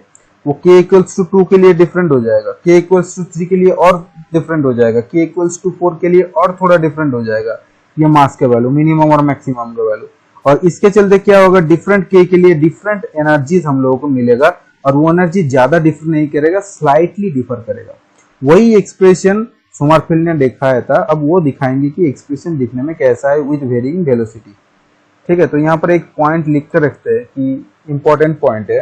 वो k इक्वल्स टू 2 के लिए डिफरेंट हो जाएगा, k इक्वल्स टू 3 के लिए और डिफरेंट हो जाएगा, k इक्वल्स टू 4 के लिए और थोड़ा डिफरेंट हो जाएगा ये मास का वैल्यू, मिनिमम और मैक्सिमम का वैल्यू। और इसके चलते क्या होगा, डिफरेंट k के लिए डिफरेंट एनर्जीज हम लोगों को मिलेगा, और वो एनर्जी ज्यादा डिफर नहीं करेगा, स्लाइटली डिफर करेगा। वही एक्सप्रेशन सोमरफेल्ड ने दिखाया था, अब वो दिखाएंगे कि एक्सप्रेशन दिखने में कैसा है विद वेरिंग वेलोसिटी। ठीक है, तो यहाँ पर एक पॉइंट लिख कर रखते हैं कि इंपॉर्टेंट पॉइंट है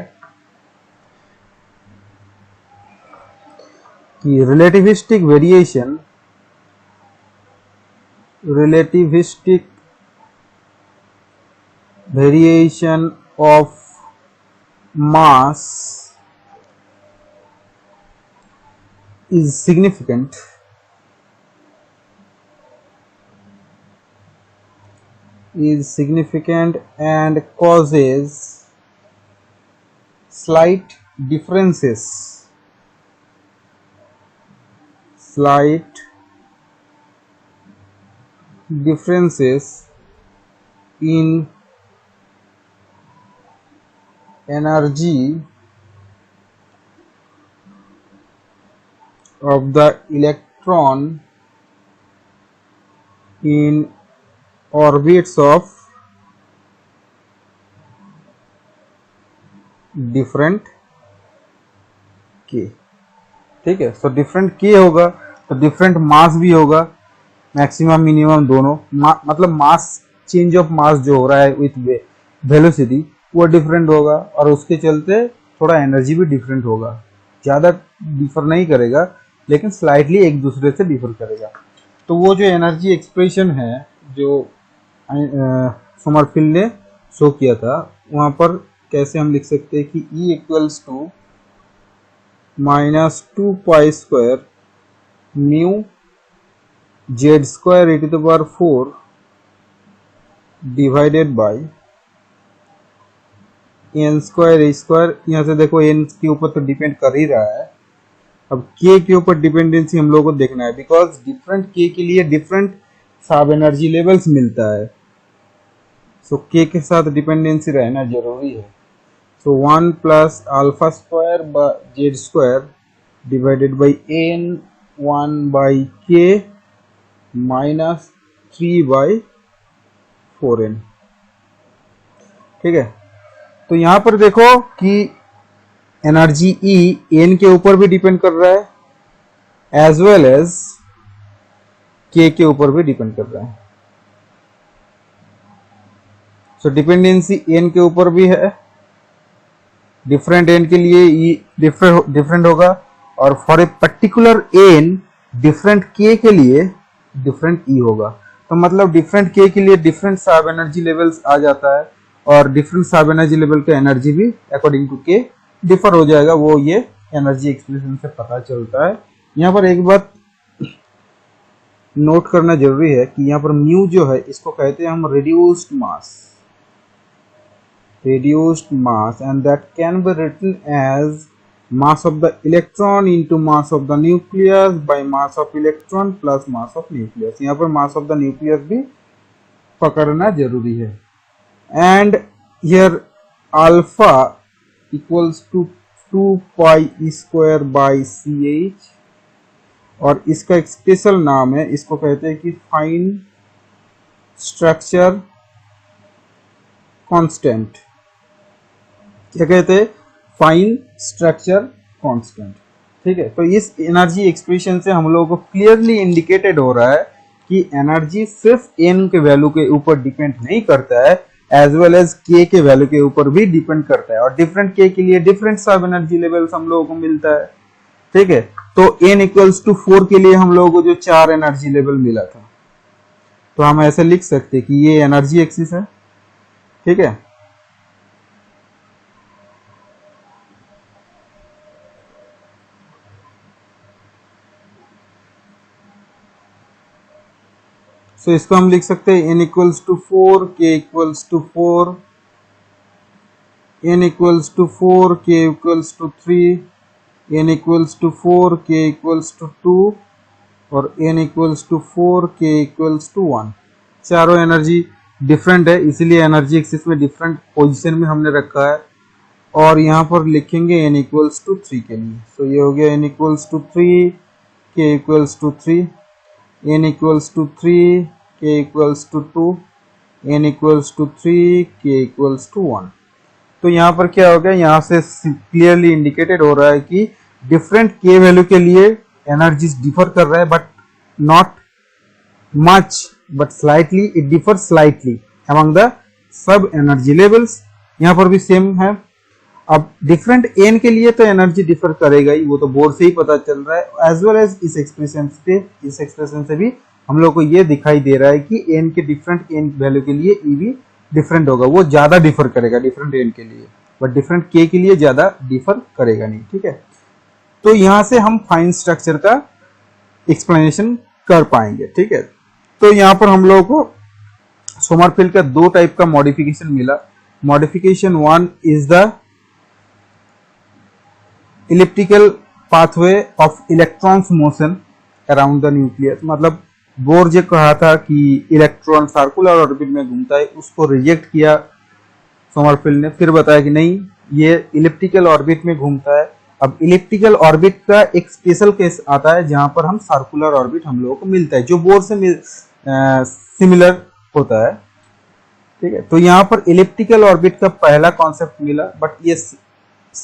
कि relativistic variation of mass is significant and causes slight differences in energy of the electron in orbits of different k। ठीक है, तो डिफरेंट k होगा तो डिफरेंट मास भी होगा, मैक्सिमम मिनिमम दोनों, मतलब मास चेंज ऑफ मास जो हो रहा है विथ वेलोसिटी वो डिफरेंट होगा, और उसके चलते थोड़ा एनर्जी भी डिफरेंट होगा, ज़्यादा डिफर नहीं करेगा लेकिन स्लाइटली एक दूसरे से डिफर करेगा। तो वो जो एनर्जी एक्सप्रेशन है जो सोमरफेल्ड ने शो किया था, वहाँ पर कैसे हम लिख सकते हैं कि E equals to -2π² mu Z² divided by n² यहाँ से देखो n के ऊपर तो डिपेंड कर ही रहा है, अब k के ऊपर डिपेंडेंसी हम लोगों को देखना है, बिकॉज डिफरेंट k के लिए डिफरेंट सब एनर्जी लेवल्स मिलता है, सो k के साथ डिपेंडेंसी रहना जरूरी है। सो 1 + α² Z² divided by n1/k -3/4n। ठीक है, तो यहां पर देखो कि एनर्जी E n के ऊपर भी डिपेंड कर रहा है एज वेल एज k के ऊपर भी डिपेंड कर रहा है। सो डिपेंडेंसी n के ऊपर भी है, डिफरेंट n के लिए E डिफरेंट होगा, और for a particular n different k के लिए डिफरेंट E होगा। तो मतलब डिफरेंट k के लिए डिफरेंट सब एनर्जी लेवल्स आ जाता है, और डिफरेंट सब एनर्जी लेवल का एनर्जी भी अकॉर्डिंग टू k डिफर हो जाएगा, वो ये एनर्जी एक्सप्रेशन से पता चलता है। यहाँ पर एक बात नोट करना जरूरी है कि यहाँ पर म्यू जो है इसको कहते हैं हम reduced mass and that can be written as mass of the electron into mass of the nucleus by mass of electron plus mass of nucleus। यहाँ पर mass of the nucleus भी पकड़ना जरूरी है, and here alpha equals to 2πe²/ch, और इसका एक स्पेशल नाम है, इसको कहते हैं कि फाइन स्ट्रक्चर कांस्टेंट। क्या कहते हैं? Fine structure constant. ठीक है, तो इस एनर्जी एक्सप्रेशन से हम लोगों को क्लियरली इंडिकेटेड हो रहा है कि एनर्जी सिर्फ n के वैल्यू के ऊपर डिपेंड नहीं करता है, एज वेल एज k के वैल्यू के ऊपर भी डिपेंड करता है, और डिफरेंट k के लिए डिफरेंट सब एनर्जी लेवल्स हम लोगों को मिलता है। ठीक है, तो n = 4 के लिए हम लोगों को जो 4 एनर्जी लेवल मिला था, तो हम ऐसे लिख सकते कि ये एनर्जी एक्सिस है। ठीक है, तो इसको हम लिख सकते हैं n = 4, k = 4, n = 4, k = 3, n = 4, k = 2, और n = 4, k = 1। चारों एनर्जी डिफरेंट है, इसीलिए एनर्जी एक्सिस में डिफरेंट पोजीशन में हमने रखा है, और यहाँ पर लिखेंगे n = 3 के लिए। तो ये हो गया n = 3, k = 3, n = 3, k = 2, n = 3, k = 1। तो यहाँ पर क्या हो गया, यहाँ से क्लियरली इंडिकेटेड हो रहा है कि डिफरेंट k वैल्यू के लिए एनर्जी डिफर कर रहा है, but not much but slightly, it differs slightly among the सब एनर्जी लेवल्स। यहाँ पर भी सेम है। अब डिफरेंट एन के लिए तो एनर्जी डिफर करेगा ही, वो तो बोर्ड से ही पता चल रहा है। एज वेल एज इस एक्सप्रेशन से भी हम लोग को ये दिखाई दे रहा है कि एन के डिफरेंट एन वैल्यू के लिए ईवी डिफरेंट होगा, वो ज्यादा डिफर करेगा डिफरेंट एन के लिए, बट डिफरेंट के लिए ज्यादा डिफर करेगा नहीं। ठीक है, तो यहां से हम फाइन स्ट्रक्चर का एक्सप्लेनेशन कर पाएंगे। ठीक है, तो यहां पर हम लोगों को सोमरफेल्ड का दो टाइप का मॉडिफिकेशन मिला। Modification one is the elliptical pathway of electrons motion around the nucleus. मतलब बोर जो कहा था कि इलेक्ट्रॉन सर्कुलर ऑर्बिट में घूमता है, उसको रिजेक्ट किया सोमरफेल्ड ने, फिर बताया कि नहीं, ये इलिप्टिकल ऑर्बिट में घूमता है। अब इलिप्टिकल ऑर्बिट का एक स्पेशल केस आता है जहां पर हम सर्कुलर ऑर्बिट हम लोगों को मिलता है, जो बोर से सिमिलर होता है। ठीक है, तो यहाँ पर इलिप्टिकल ऑर्बिट का पहला कॉन्सेप्ट मिला, बट ये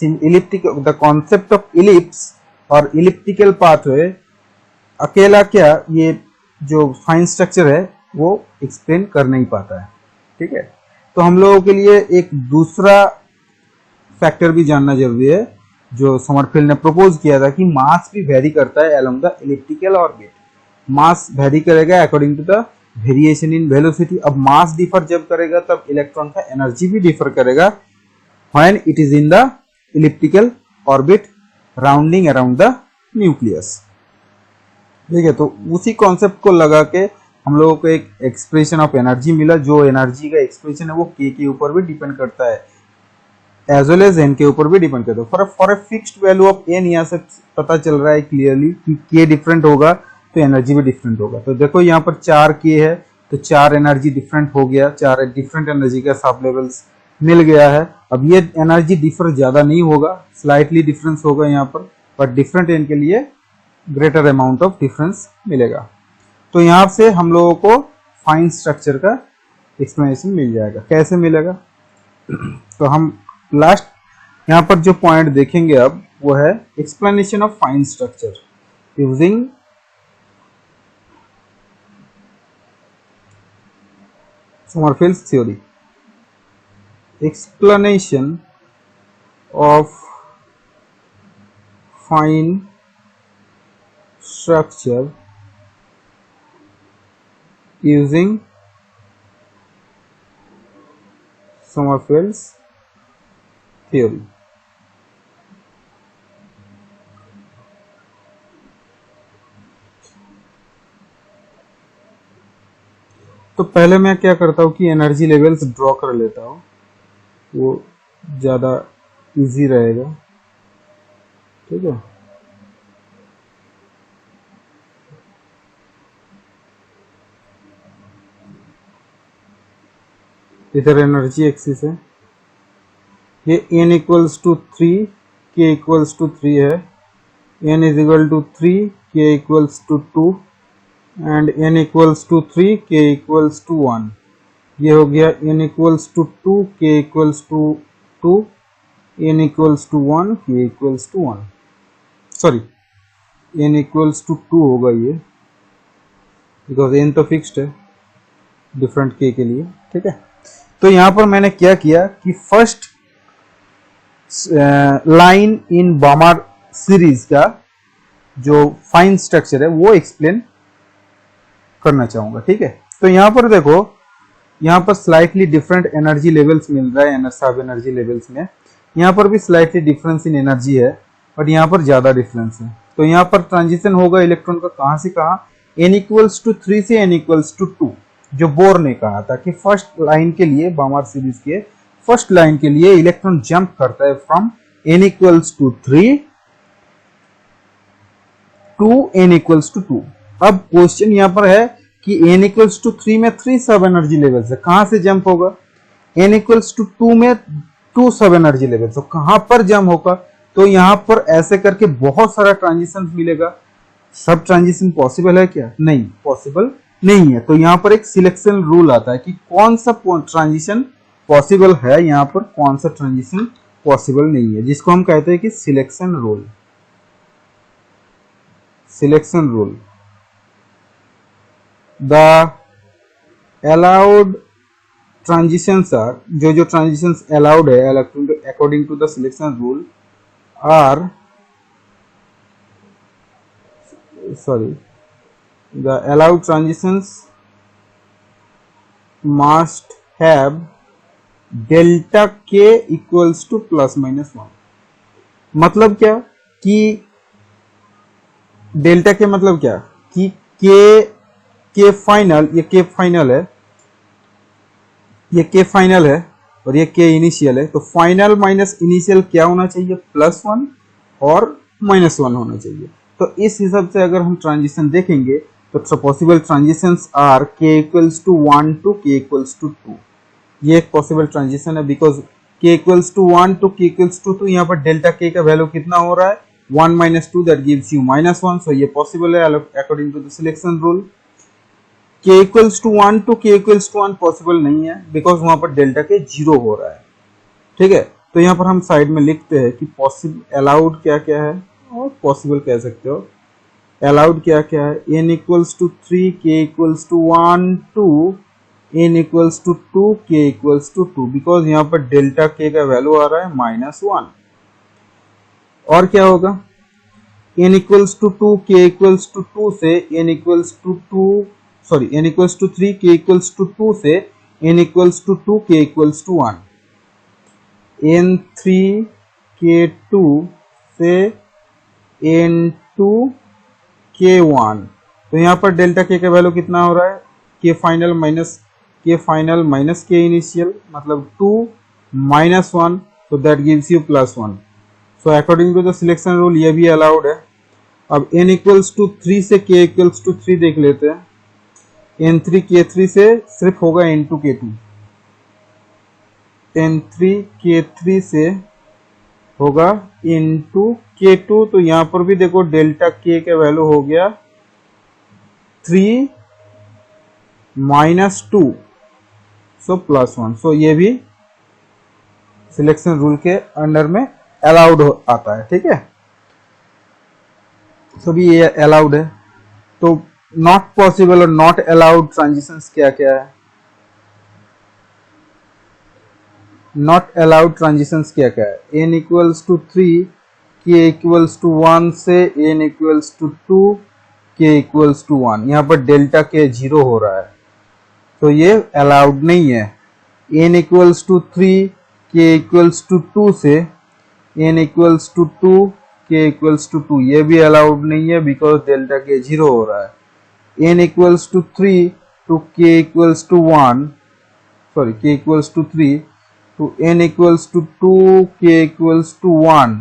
elliptical the concept of ellipse और इलिप्टिकल पाथवे अकेला क्या ये जो फाइन स्ट्रक्चर है वो एक्सप्लेन कर नहीं पाता है। ठीक है, तो हम लोगों के लिए एक दूसरा फैक्टर भी जानना जरूरी है जो सोमरफेल्ड ने प्रपोज किया था कि मास भी वेरी करता है along the elliptical orbit. Mass vary करेगा according to the variation in velocity. अब मास डिफर जब करेगा तब इलेक्ट्रॉन का एनर्जी भी डिफर करेगा when it is in the elliptical orbit rounding around the nucleus. ठीक है, तो उसी कॉन्सेप्ट को लगा के हम लोगों को एक एक्सप्रेशन ऑफ एनर्जी मिला, जो एनर्जी का एक्सप्रेशन है वो के ऊपर भी डिपेंड करता है एज वेल एज एन के ऊपर भी डिपेंड करता है। For a fixed value of n यहाँ से पता चल रहा है क्लियरली कि के डिफरेंट होगा तो एनर्जी भी डिफरेंट होगा। तो देखो यहाँ पर 4 के है तो 4 एनर्जी डिफरेंट हो गया, 4 डिफरेंट एनर्जी का सब लेवल्स मिल गया है। अब ये एनर्जी डिफर ज्यादा नहीं होगा, स्लाइटली डिफरेंस होगा यहाँ पर, बट डिफरेंट एन के लिए ग्रेटर अमाउंट ऑफ डिफरेंस मिलेगा। तो यहाँ से हम लोगों को फाइन स्ट्रक्चर का एक्सप्लेनेशन मिल जाएगा। कैसे मिलेगा? तो हम लास्ट यहाँ पर जो पॉइंट देखेंगे अब वो है explanation of fine structure using Sommerfeld's theory. Explanation of fine structure using Sommerfeld's theory. तो पहले मैं क्या करता हूँ कि एनर्जी लेवल्स ड्रॉ कर लेता हूँ, वो ज़्यादा इजी रहेगा। ठीक है, इधर एनर्जी एक्सिस है, ये n equals to 3, k equals to 3 है, n is equal to 3, k equals to 2 and n equals to 3, k equals to 1। ये हो गया n equals to 2, k equals to 2, n equals to 1, k equals to 1। Sorry, n equals to 2 होगा ये, बिकॉज n तो फिक्स्ड है डिफरेंट k के लिए। ठीक है, तो यहाँ पर मैंने क्या किया कि फर्स्ट लाइन इन बामर सीरीज का जो फाइन स्ट्रक्चर है वो एक्सप्लेन करना चाहूंगा। ठीक है, तो यहाँ पर देखो, यहाँ पर स्लाइटली डिफरेंट एनर्जी लेवल्स मिल रहा है सब एनर्जी लेवल्स में। यहाँ पर भी स्लाइटली डिफरेंस इन एनर्जी है, बट यहाँ पर ज्यादा डिफरेंस है। तो यहाँ पर ट्रांजिशन होगा इलेक्ट्रॉन का कहाँ से कहाँ, n इक्वल्स टू 3 से n इक्वल्स टू 2, जो बोर ने कहा था कि फर्स्ट लाइन के लिए बामर सीरीज के फर्स्ट लाइन के लिए इलेक्ट्रॉन जंप करता है from n equals to 3 to n equals to 2। अब क्वेश्चन यहाँ पर है कि n इक्वल्स टू 3 में 3 सब एनर्जी लेवल्स है, कहां से जंप होगा? n इक्वल्स टू 2 में 2 सब एनर्जी लेवल्स, तो कहां पर जंप होगा? तो यहाँ पर ऐसे करके बहुत सारा ट्रांजिशन मिलेगा। सब ट्रांजिशन पॉसिबल है क्या? नहीं, पॉसिबल नहीं है। तो यहाँ पर एक सिलेक्शन रूल आता है कि कौन सा ट्रांजिशन पॉसिबल है, यहाँ पर कौन सा ट्रांजिशन पॉसिबल नहीं है, जिसको हम कहते हैं कि selection rule. Selection rule the allowed transitions are, जो ट्रांजिशंस अलाउड है according to the selection rule are, sorry, the allowed transitions must have delta k equals to plus minus 1। मतलब क्या कि डेल्टा के मतलब क्या कि के फाइनल, ये के फाइनल है, ये के फाइनल है और ये के इनिशियल है, तो फाइनल माइनस इनिशियल क्या होना चाहिए, +1 और -1 होना चाहिए। तो इस हिसाब से अगर हम ट्रांजिशन देखेंगे तो पॉसिबल ट्रांजिशंस आर के equals to 1 to k equals to 2। ये एक पॉसिबल ट्रांजिशन है बिकॉज के equals to 1 to k equals to 2, यहाँ पर डेल्टा के का वैल्यू कितना हो रहा है 1 - 2 दैट गिव्स यू -1। सो ये पॉसिबल है according to the selection rule. K equals to 1 to k equals to 1 possible नहीं है बिकॉज वहां पर डेल्टा के 0 हो रहा है। ठीक है, तो यहाँ पर हम साइड में लिखते हैं कि पॉसिबल अलाउड क्या क्या है और पॉसिबल कह सकते हो। अलाउड क्या क्या है, n equals to 3, k equals to 1 2, n equals to 2, k equals to 2, because यहाँ पर डेल्टा k का वैल्यू आ रहा है -1। और क्या होगा, n equals to 2, k equals to 2 से n equals to 2, sorry n equals to 3, k equals to 2 से n equals to 2, k equals to 1, n3 k2 से n2 k1। तो यहाँ पर डेल्टा k का वैल्यू कितना हो रहा है, k final minus k initial, मतलब 2 -1, so that gives you +1। So according to the selection rule ये भी अलाउड है। अब n इक्वल्स टू 3 से k इक्वल्स टू 3 देख लेते हैं। n3 k3 से सिर्फ होगा n2 k2, n3 k3 से होगा n2 k2। तो यहाँ पर भी देखो डेल्टा k का वैल्यू हो गया 3 -2, सो +1। सो ये भी सिलेक्शन रूल के अंडर में अलाउड आता है। ठीक है, सो भी ये अलाउड है। तो नॉट पॉसिबल और नॉट अलाउड ट्रांजिशंस क्या क्या है, नॉट अलाउड ट्रांजिशंस क्या क्या है, n equals to 3, k equals to 1 से n equals to 2, k equals to 1। यहाँ पर डेल्टा k 0 हो रहा है तो ये अलाउड नहीं है। n equals to 3, k equals to 2 से n equals to 2, k equals to 2, ये भी अलाउड नहीं है बिकॉज डेल्टा k 0 हो रहा है। n equals to 3 to k equals to 1, sorry k equals to 3 to n equals to 2, k equals to 1,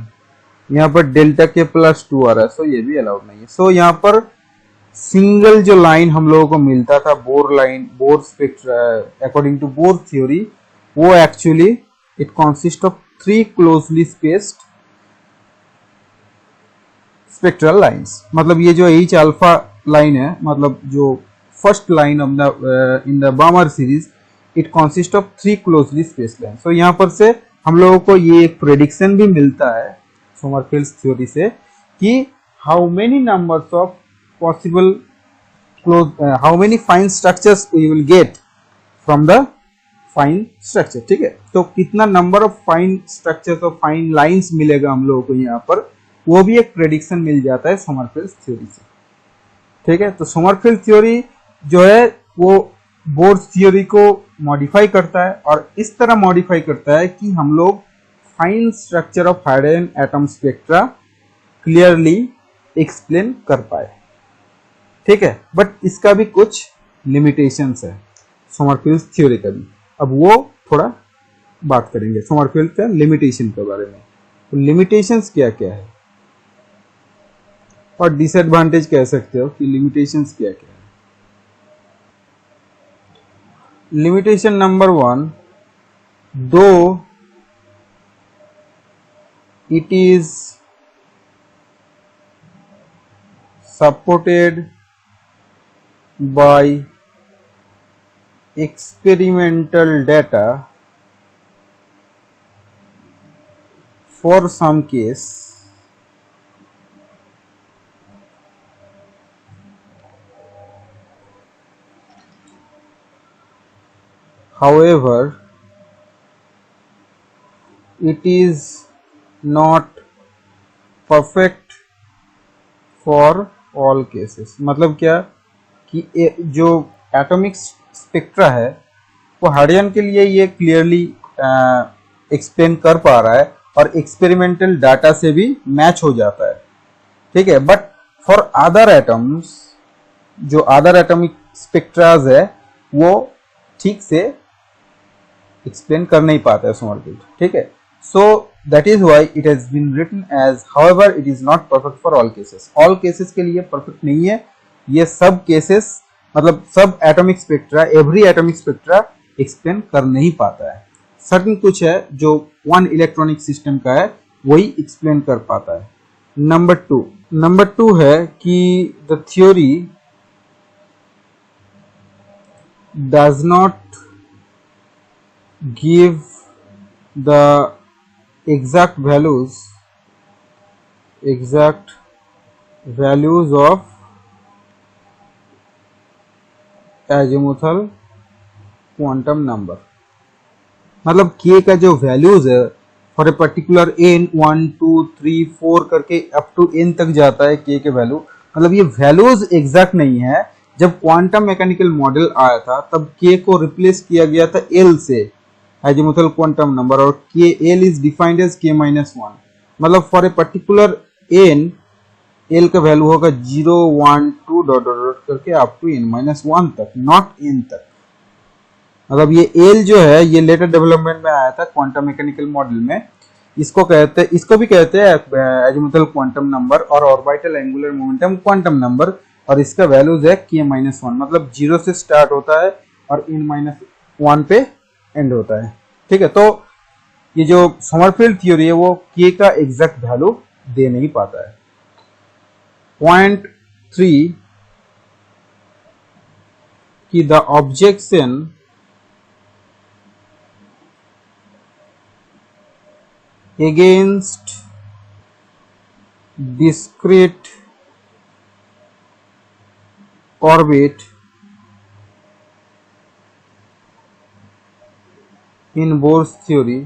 यहाँ पर डेल्टा k +2 आ रहा है, सो ये भी अलाउड नहीं है। सो यहाँ पर सिंगल जो लाइन हम लोगों को मिलता था Bohr line, Bohr spectra, according to Bohr theory, वो actually it consist of 3 closely spaced spectral lines. मतलब ये जो H अल्फा लाइन है, मतलब जो first line of the in the Balmer series, it consist of 3 closely spaced line. So यहाँ पर से हम लोगों को ये एक प्रेडिक्शन भी मिलता है सोमरफेल्ड थ्योरी से कि how many numbers of possible how many fine structures we will get from the fine structure। ठीक है, तो कितना नंबर ऑफ फाइन स्ट्रक्चर्स और फाइन लाइंस मिलेगा हम लोगों को यहाँ पर, वो भी एक प्रेडिक्शन मिल जाता है सोमरफेल्ड थ्योरी से। ठीक है, तो सोमरफेल्ड थ्योरी जो है वो बोर थ्योरी को मॉडिफाई करता है और इस तरह मॉडिफाई करता है कि हम लोग fine structure of hydrogen atom spectra clearly explain कर पाए। ठीक है, बट इसका भी कुछ लिमिटेशंस है सोमरफेल्ड थ्योरी का भी। अब वो थोड़ा बात करेंगे सोमरफेल्ड का लिमिटेशन के बारे में। तो लिमिटेशंस क्या क्या है और डिसएडवांटेज कह सकते हो कि लिमिटेशंस क्या क्या है। लिमिटेशन नंबर 1, दो it is supported by experimental data for some case however it is not perfect for all cases। मतलब क्या कि जो एटॉमिक स्पेक्ट्रा है वो हार्डियन के लिए ये क्लियरली एक्सप्लेन कर पा रहा है और एक्सपेरिमेंटल डाटा से भी मैच हो जाता है, ठीक है। बट फॉर अदर एटम्स, जो अदर एटॉमिक स्पेक्ट्राज है वो ठीक से एक्सप्लेन कर नहीं पाता है सोमरफेल्ड, ठीक है। So that is why it has been written as however it is not perfect for all cases. All cases के लिए परफेक्ट नहीं है ये सब केसेस, मतलब सब atomic spectra, every atomic spectra explain कर नहीं पाता है। सर्टेन कुछ है जो वन इलेक्ट्रॉनिक सिस्टम का है वही एक्सप्लेन कर पाता है। नंबर टू है कि the theory does not give the exact values of azimuthal quantum number। मतलब k का जो वैल्यूज है फॉर ए पर्टिकुलर n 1 2 3 4 करके अप टू n तक जाता है k के वैल्यू, मतलब ये वैल्यूज एग्जैक्ट नहीं है। जब क्वांटम मैकेनिकल मॉडल आया था तब k को रिप्लेस किया गया था l से, azimuthal quantum number, और k l is defined as k minus 1। मतलब for a particular n l का वैल्यू होगा 0 1 2 डॉट डॉट करके अप टू n minus 1 तक, नॉट n तक। मतलब ये l जो है ये लेटर डेवलपमेंट में आया था क्वांटम मैकेनिकल मॉडल में। इसको भी कहते हैं azimuthal क्वांटम नंबर और orbital angular momentum quantum number, और इसका वैल्यूज है k minus 1। मतलब 0 से स्टार्ट होता है और n minus 1 पे एंड होता है, ठीक है। तो ये जो सोमरफेल्ड थ्योरी है वो k का एग्जैक्ट वैल्यू दे नहीं पाता है। पॉइंट 3 कि the objection against discrete orbit in Bohr's theory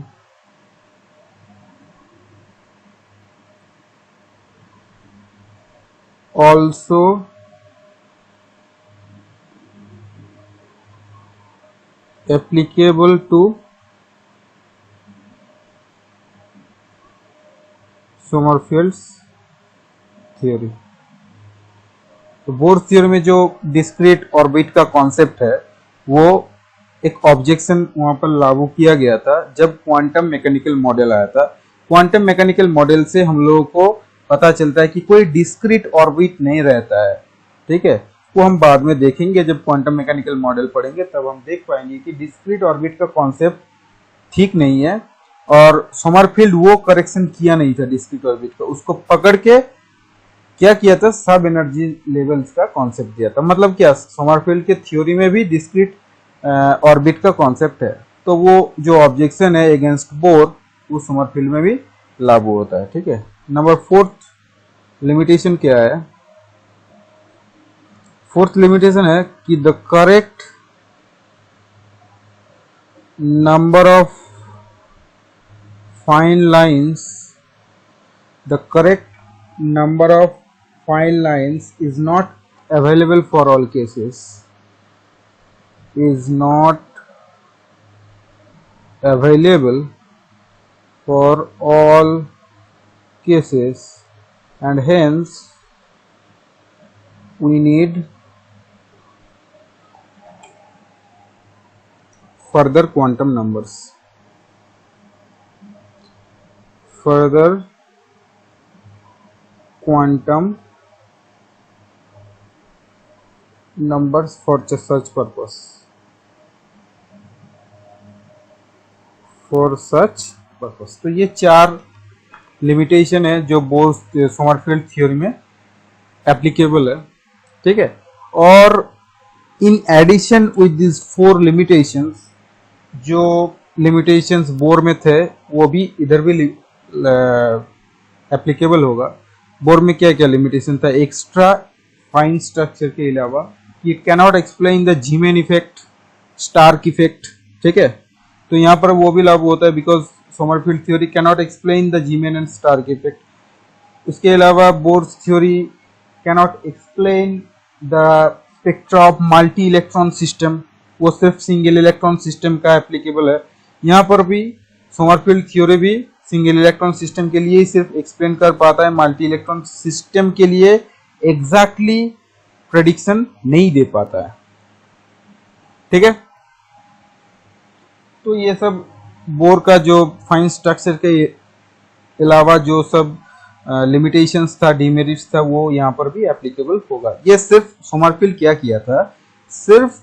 also applicable to Sommerfeld's theory. तो बोर थ्योरी में जो डिस्क्रीट ऑर्बिट का कॉन्सेप्ट है वो एक ऑब्जेक्शन वहां पर लागू किया गया था जब क्वांटम मैकेनिकल मॉडल आया था। क्वांटम मैकेनिकल मॉडल से हम लोगों को पता चलता है कि कोई डिस्क्रीट ऑर्बिट नहीं रहता है, ठीक है। वो हम बाद में देखेंगे, जब क्वांटम मैकेनिकल मॉडल पढ़ेंगे तब हम देख पाएंगे कि डिस्क्रीट ऑर्बिट का कॉन्सेप्ट ठीक नहीं है, और सोमरफेल्ड वो करेक्शन किया नहीं था डिस्क्रीट ऑर्बिट का। उसको पकड़ के क्या किया था, सब एनर्जी लेवल्स का कॉन्सेप्ट दिया था। मतलब क्या, सोमरफेल्ड के थ्योरी में भी डिस्क्रीट ऑर्बिट का कॉन्सेप्ट है, तो वो जो ऑब्जेक्शन है अगेंस्ट बोर वो सोमरफेल्ड में भी लागू होता है, ठीक है। नंबर 4 लिमिटेशन क्या है? 4th लिमिटेशन है कि the correct number of fine lines, the correct number of fine lines is not available for all cases, is not available for all cases, and hence we need further quantum numbers, further quantum numbers for such purpose, for such purpose। तो ये 4 लिमिटेशन है जो बोर सोमरफेल्ड थ्योरी में एप्लीकेबल है, ठीक है। और in addition with this 4 limitations, जो लिमिटेशंस बोर में थे वो भी इधर भी एप्लीकेबल होगा। बोर में क्या क्या लिमिटेशन था? एक्स्ट्रा फाइन स्ट्रक्चर के अलावा it cannot explain the Zeeman effect, Stark effect, ठीक है, तो यहाँ पर वो भी लागू होता है because Sommerfeld theory cannot explain the Zeeman and Stark effect. उसके अलावा Bohr's theory cannot explain the spectra of multi electron system, वो सिर्फ सिंगल इलेक्ट्रॉन सिस्टम का एप्लीकेबल है। यहाँ पर भी सोमरफील्ड थ्योरी भी सिंगल इलेक्ट्रॉन सिस्टम के लिए ही सिर्फ एक्सप्लेन कर पाता है, मल्टी इलेक्ट्रॉन सिस्टम के लिए एग्जैक्टली प्रेडिक्शन नहीं दे पाता है। ठीक है, तो ये सब बोर का जो फाइन स्ट्रक्चर के अलावा जो सब लिमिटेशंस था, डिमेरिट्स था, वो यहाँ पर भी एप्लीकेबल होगा। ये सिर्फ सोमरफील्ड क्या किया था, सिर्फ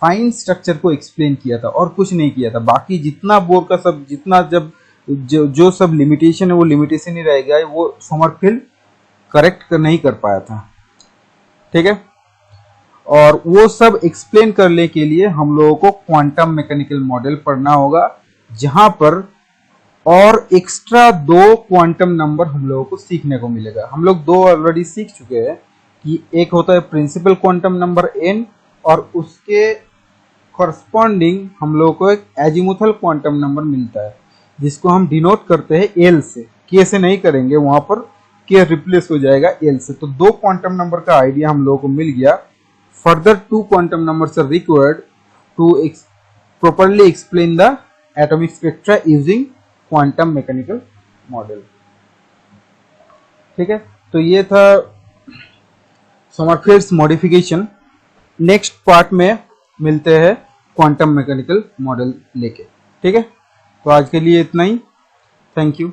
फाइन स्ट्रक्चर को एक्सप्लेन किया था और कुछ नहीं किया था। बाकी जितना बोर का सब जितना जब जो सब लिमिटेशन है वो लिमिटेशन ही रह गया है, वो सोमरफील्ड करेक्ट नहीं कर पाया था। ठीक है, और वो सब एक्सप्लेन करने के लिए हम लोगों को क्वांटम मैकेनिकल मॉडल पढ़ना होगा, जहां पर और एक्स्ट्रा 2 क्वांटम नंबर हम लोगों को सीखने को मिलेगा। हम लोग 2 ऑलरेडी सीख चुके हैं कि एक होता है प्रिंसिपल क्वांटम नंबर n, और उसके कॉरस्पॉन्डिंग हम लोगों को एक एजीमुथल क्वांटम नंबर मिलता है जिसको हम डिनोट करते हैं एल से। के से नहीं करेंगे, वहां पर के रिप्लेस हो जाएगा एल से। तो 2 क्वांटम नंबर का आइडिया हम लोगों को मिल गया। Further 2 quantum numbers are required to properly explain the atomic spectra using quantum mechanical model। ठीक है, तो ये था सोमरफेल्ड्स मॉडिफिकेशन। नेक्स्ट पार्ट में मिलते हैं क्वांटम मैकेनिकल मॉडल लेके। ठीक है, तो आज के लिए इतना ही। Thank you.